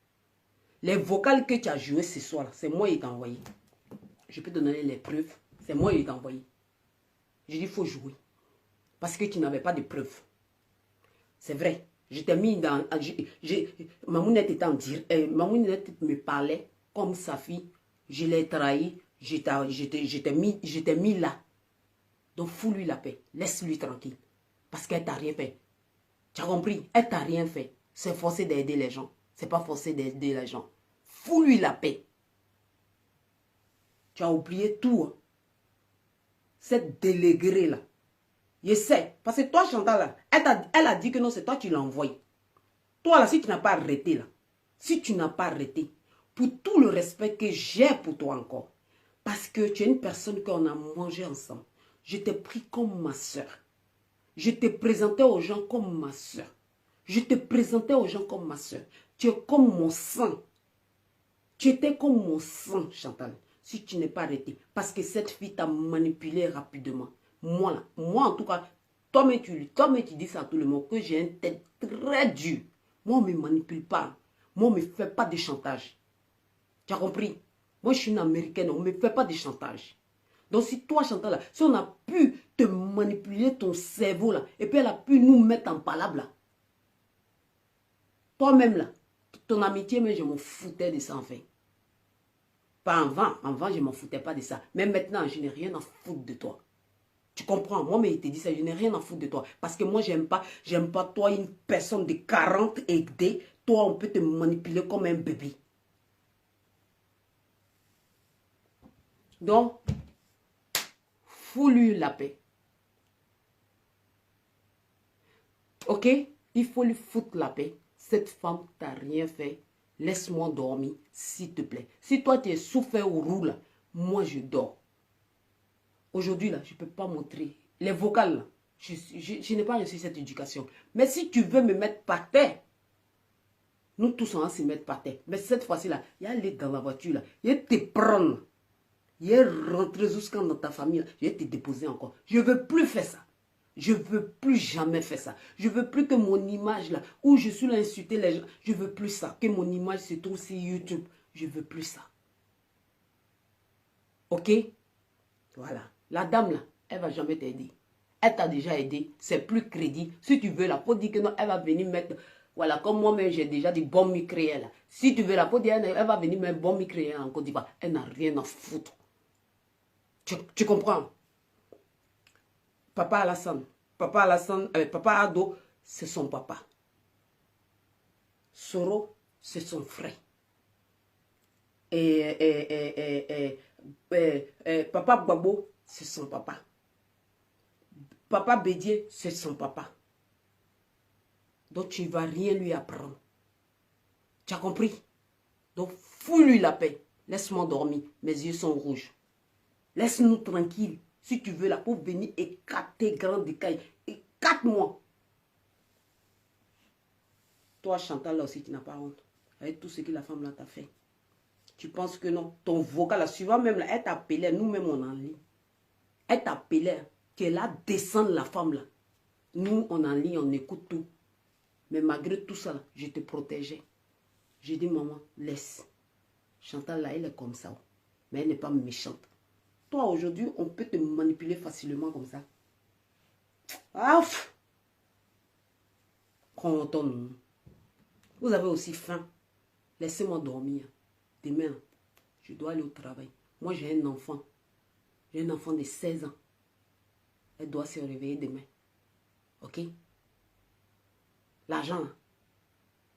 Les vocales que tu as jouées ce soir, c'est moi qui t'ai envoyé. Je peux te donner les preuves. C'est moi qui t'ai envoyé. Je dis, il faut jouer. Parce que tu n'avais pas de preuves. C'est vrai. Je t'ai mis dans... Mamounette était en direct. Mamounette me parlait comme sa fille. Je l'ai trahi. Je t'ai mis là. Donc, fous-lui la paix. Laisse-lui tranquille. Parce qu'elle t'a rien fait. Tu as compris? Elle t'a rien fait. C'est forcé d'aider les gens. C'est pas forcé d'aider les gens. Fous-lui la paix. Tu as oublié tout. Hein. Cette déléguée là. Je sais. Parce que toi, Chantal, là, elle a dit que non, c'est toi qui l'as envoyé. Toi, là, si tu n'as pas arrêté, là. Si tu n'as pas arrêté, pour tout le respect que j'ai pour toi encore, parce que tu es une personne qu'on a mangé ensemble, je t'ai pris comme ma soeur. Je te présentais aux gens comme ma soeur. Je te présentais aux gens comme ma soeur. Tu es comme mon sang. Tu étais comme mon sang, Chantal, si tu n'es pas arrêté. Parce que cette fille t'a manipulé rapidement. Moi, en tout cas, toi-même tu dis ça à tout le monde, que j'ai une tête très dure. Moi, on ne me manipule pas. Moi, on ne me fait pas de chantage. Tu as compris? Moi, je suis une Américaine, on ne me fait pas de chantage. Donc, si toi, Chantal, là, si on a pu te manipuler ton cerveau, là, et puis elle a pu nous mettre en palabre, là, toi-même, là, ton amitié, mais je m'en foutais de ça, en fait. Pas avant. Avant, je ne m'en foutais pas de ça. Mais maintenant, je n'ai rien à foutre de toi. Tu comprends? Moi, mais il te dit ça, je n'ai rien à foutre de toi. Parce que moi, j'aime pas toi, une personne de 40 aidée. Toi, on peut te manipuler comme un bébé. Donc, fous-lui la paix. Ok? Il faut lui foutre la paix. Cette femme t'a rien fait. Laisse-moi dormir, s'il te plaît. Si toi, tu es souffert ou roule, moi, je dors. Aujourd'hui, là, je ne peux pas montrer. Les vocales, là, je n'ai pas reçu cette éducation. Mais si tu veux me mettre par terre, nous tous, on va se mettre par terre. Mais cette fois-ci, là, il y a aller dans la voiture, là. Il te prendre. Il est rentré jusqu'à dans ta famille, là. Je vais te déposer encore. Je ne veux plus faire ça. Je ne veux plus jamais faire ça. Je ne veux plus que mon image, là, où je suis là insulter les gens, je ne veux plus ça. Que mon image se trouve sur YouTube. Je ne veux plus ça. Ok? Voilà. La dame, là, elle ne va jamais t'aider. Elle t'a déjà aidé. C'est plus crédible. Si tu veux, la faut dire que non, elle va venir mettre... Voilà, comme moi-même, j'ai déjà des bons micréens, là. Si tu veux, la faut dire, elle va venir mettre bon micréens en Côte d'Ivoire. Elle n'a rien à foutre. Tu comprends? Papa Alassane, Papa Ado, c'est son papa. Soro, c'est son frère. Papa Babo, c'est son papa. Papa Bédier, c'est son papa. Donc tu ne vas rien lui apprendre. Tu as compris? Donc fous-lui la paix. Laisse-moi dormir. Mes yeux sont rouges. Laisse-nous tranquilles. Si tu veux, là, pour venir écarter grand écaille. Écarte-moi. Toi, Chantal, là aussi, tu n'as pas honte. Avec tout ce que la femme là t'a fait. Tu penses que non? Ton vocal, là, suivant même, là, elle t'appelait. Nous-mêmes, on en ligne. Elle t'appelait. Tu es là, descendre la femme, là. Nous, on en ligne, on écoute tout. Mais malgré tout ça, là, je te protégeais. J'ai dit, maman, laisse. Chantal, là, elle est comme ça. Mais elle n'est pas méchante. Toi, aujourd'hui, on peut te manipuler facilement comme ça. Ah, Content. Vous avez aussi faim. Laissez-moi dormir. Demain, je dois aller au travail. Moi, j'ai un enfant. J'ai un enfant de 16 ans. Elle doit se réveiller demain. Ok? L'argent,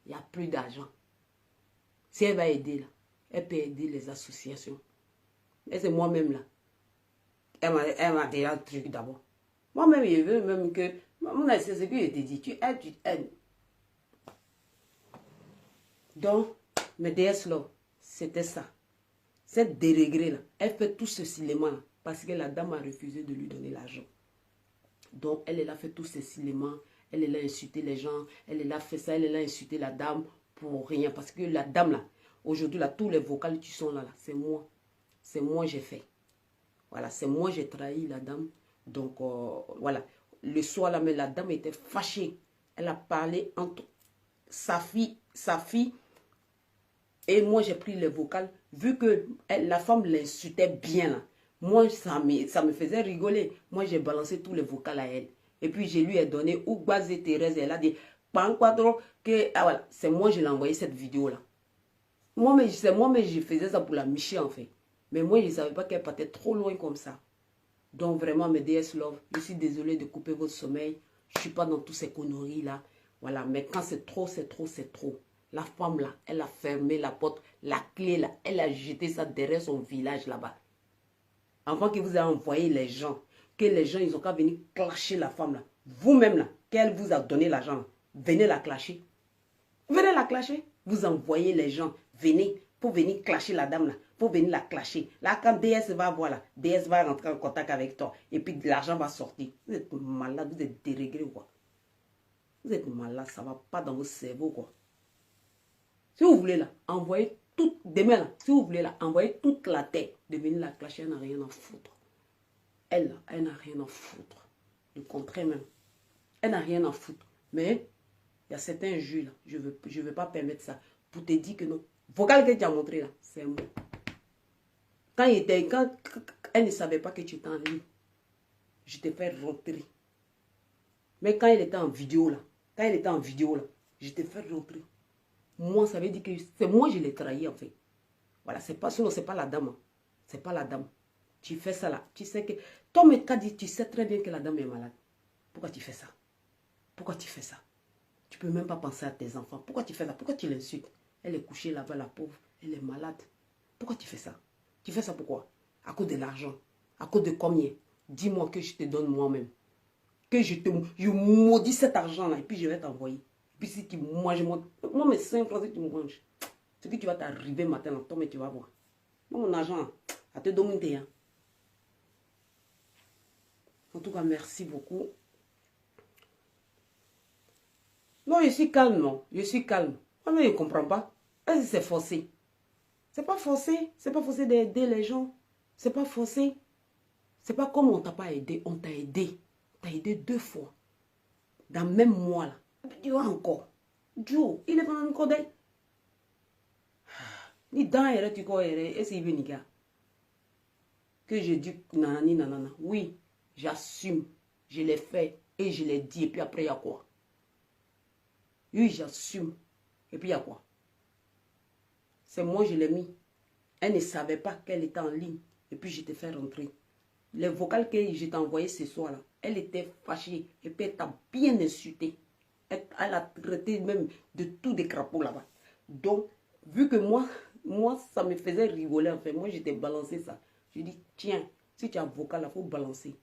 il n'y a plus d'argent. Si elle va aider, là, elle peut aider les associations. Et c'est moi-même, là. Elle m'a déjà un truc d'abord. Moi-même, je veux même que... C'est ce que je t'ai dit. Tu aides. Donc, mes DS là, c'était ça. Cette dérégrée là, elle fait tout ce cinéma-là parce que la dame a refusé de lui donner l'argent. Donc, elle a fait tous ces cinémas. Elle est là insulter les gens. Elle est là fait ça. Elle est là insulter la dame pour rien. Parce que la dame là, aujourd'hui là, tous les vocales qui sont là, c'est moi. C'est moi j'ai fait. Voilà, c'est moi j'ai trahi la dame. Donc, voilà. Le soir là, mais la dame était fâchée. Elle a parlé entre sa fille et moi j'ai pris les vocales. Vu que la femme l'insultait bien là. Moi, ça me faisait rigoler. Moi, j'ai balancé tous les vocales à elle. Et puis, je lui ai donné Ougbaze Thérèse. Elle a dit, que, ah voilà, c'est moi, je l'ai envoyé cette vidéo-là. C'est moi, mais je faisais ça pour la micher, en fait. Mais moi, je ne savais pas qu'elle partait trop loin comme ça. Donc, vraiment, mes DS Love, je suis désolée de couper votre sommeil. Je ne suis pas dans toutes ces conneries-là. Voilà, mais quand c'est trop, c'est trop, c'est trop. La femme, là, elle a fermé la porte, la clé, là, elle a jeté ça derrière son village, là-bas. Avant que vous ayez envoyé les gens, que les gens, ils ont qu'à venir clasher la femme là. Vous-même là, qu'elle vous a donné l'argent, venez la clasher. Venez la clasher. Vous envoyez les gens, venez, pour venir clasher la dame là, pour venir la clasher. Là, quand DS va voir là, DS va rentrer en contact avec toi, et puis l'argent va sortir. Vous êtes malade, vous êtes déréglé quoi. Vous êtes malade, ça ne va pas dans vos cerveaux quoi. Si vous voulez là, envoyez tout, demain là, si vous voulez là, envoyez toute la tête de venir la clasher, elle n'a rien à foutre. Elle n'a rien à foutre. Le contraire même. Elle n'a rien à foutre. Mais, il y a certains jus là, je veux pas permettre ça. Pour te dire que non. Vocal que tu as montré là, c'est moi. Quand elle ne savait pas que tu étais en ligne, je t'ai fait rentrer. Mais quand elle était en vidéo là, je t'ai fait rentrer. Moi, ça veut dire que c'est moi je l'ai trahi en fait. Voilà, c'est pas la dame. Hein. C'est pas la dame. Tu fais ça là. Tu sais que... Toi, mais tu sais très bien que la dame est malade. Pourquoi tu fais ça? Pourquoi tu fais ça? Tu peux même pas penser à tes enfants. Pourquoi tu fais ça? Pourquoi tu l'insultes? Elle est couchée là-bas, la pauvre. Elle est malade. Pourquoi tu fais ça? Tu fais ça pourquoi? À cause de l'argent. À cause de combien? Dis-moi que je te donne moi-même. Que je maudis cet argent-là et puis je vais t'envoyer. Puis si tu manges, moi, mes 5 francs, si tu manges, ce que tu vas t'arriver matin, là, toi, mais tu vas voir. Moi, mon argent, à te dominer. Hein. En tout cas, merci beaucoup. Non, je suis calme, non. Je suis calme. Moi, je ne comprends pas. Est-ce que c'est forcé? C'est pas forcé. C'est pas forcé d'aider les gens. C'est pas forcé. C'est pas comme on t'a pas aidé. On t'a aidé. On t'a aidé 2 fois. Dans le même mois, là. Tu vois encore. Joe, il est pendant une codée. Ni dans et tu crois, est-ce qu'il veut niquer? Que je dis nanani nanana. Oui, j'assume. Je l'ai fait. Et je l'ai dit. Et puis après, il y a quoi? Oui, j'assume. Et puis, il y a quoi? C'est moi, je l'ai mis. Elle ne savait pas qu'elle était en ligne. Et puis, je t'ai fait rentrer. Les vocales que je t'ai envoyées ce soir-là, elle était fâchée. Et puis, elle t'a bien insulté. Elle a traité même de tout des crapauds là-bas. Donc, vu que moi, ça me faisait rigoler. En fait, moi, je t'ai balancé ça. Je dis, tiens, si tu as vocal, il faut balancer.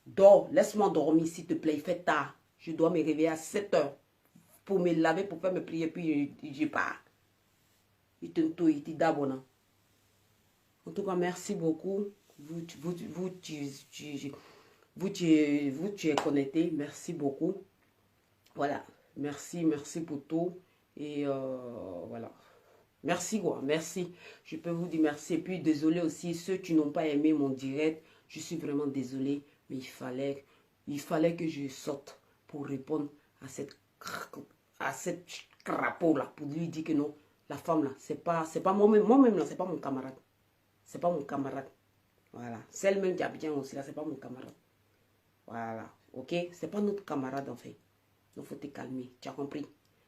Dors, laisse-moi dormir, s'il te plaît. Il fait tard. Je dois me réveiller à 7 heures. Pour me laver, pour faire mes prières, puis je pars. Il te tout, il te d'abonne. En tout cas, merci beaucoup. Vous, tu es connecté. Merci beaucoup. Voilà. Merci pour tout. Et voilà. Merci quoi. Merci. Je peux vous dire merci. Et puis, désolé aussi, ceux qui n'ont pas aimé mon direct. Je suis vraiment désolé. Mais il fallait que je sorte pour répondre à cette crapaud là. Pour lui dire que non. La femme là, c'est pas moi-même là, c'est pas mon camarade. C'est pas mon camarade. Voilà. Celle-même qui habite aussi là, c'est pas mon camarade. Voilà. Ok? C'est pas notre camarade en fait. Donc faut te calmer. Tu as compris?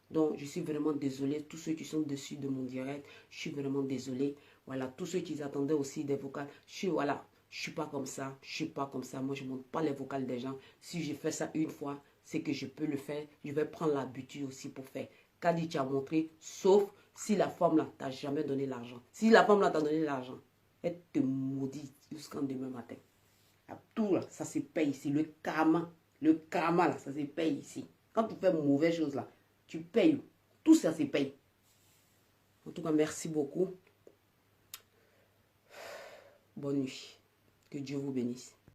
Donc je suis vraiment désolée. Tous ceux qui sont dessus de mon direct, je suis vraiment désolée. Voilà. Tous ceux qui attendaient aussi des vocales, voilà. Je suis pas comme ça. Je suis pas comme ça. Moi, je monte pas les vocales des gens. Si je fais ça une fois, c'est que je peux le faire. Je vais prendre l'habitude aussi pour faire. Kadi, tu as montré, sauf si la femme là t'a jamais donné l'argent. Si la femme là t'a donné l'argent, elle te maudit jusqu'en demain matin. Tout là, ça se paye ici. Le karma là, ça se paye ici. Quand tu fais mauvaise chose là, tu payes. Tout ça se paye. En tout cas, merci beaucoup. Bonne nuit. Que Dieu vous bénisse.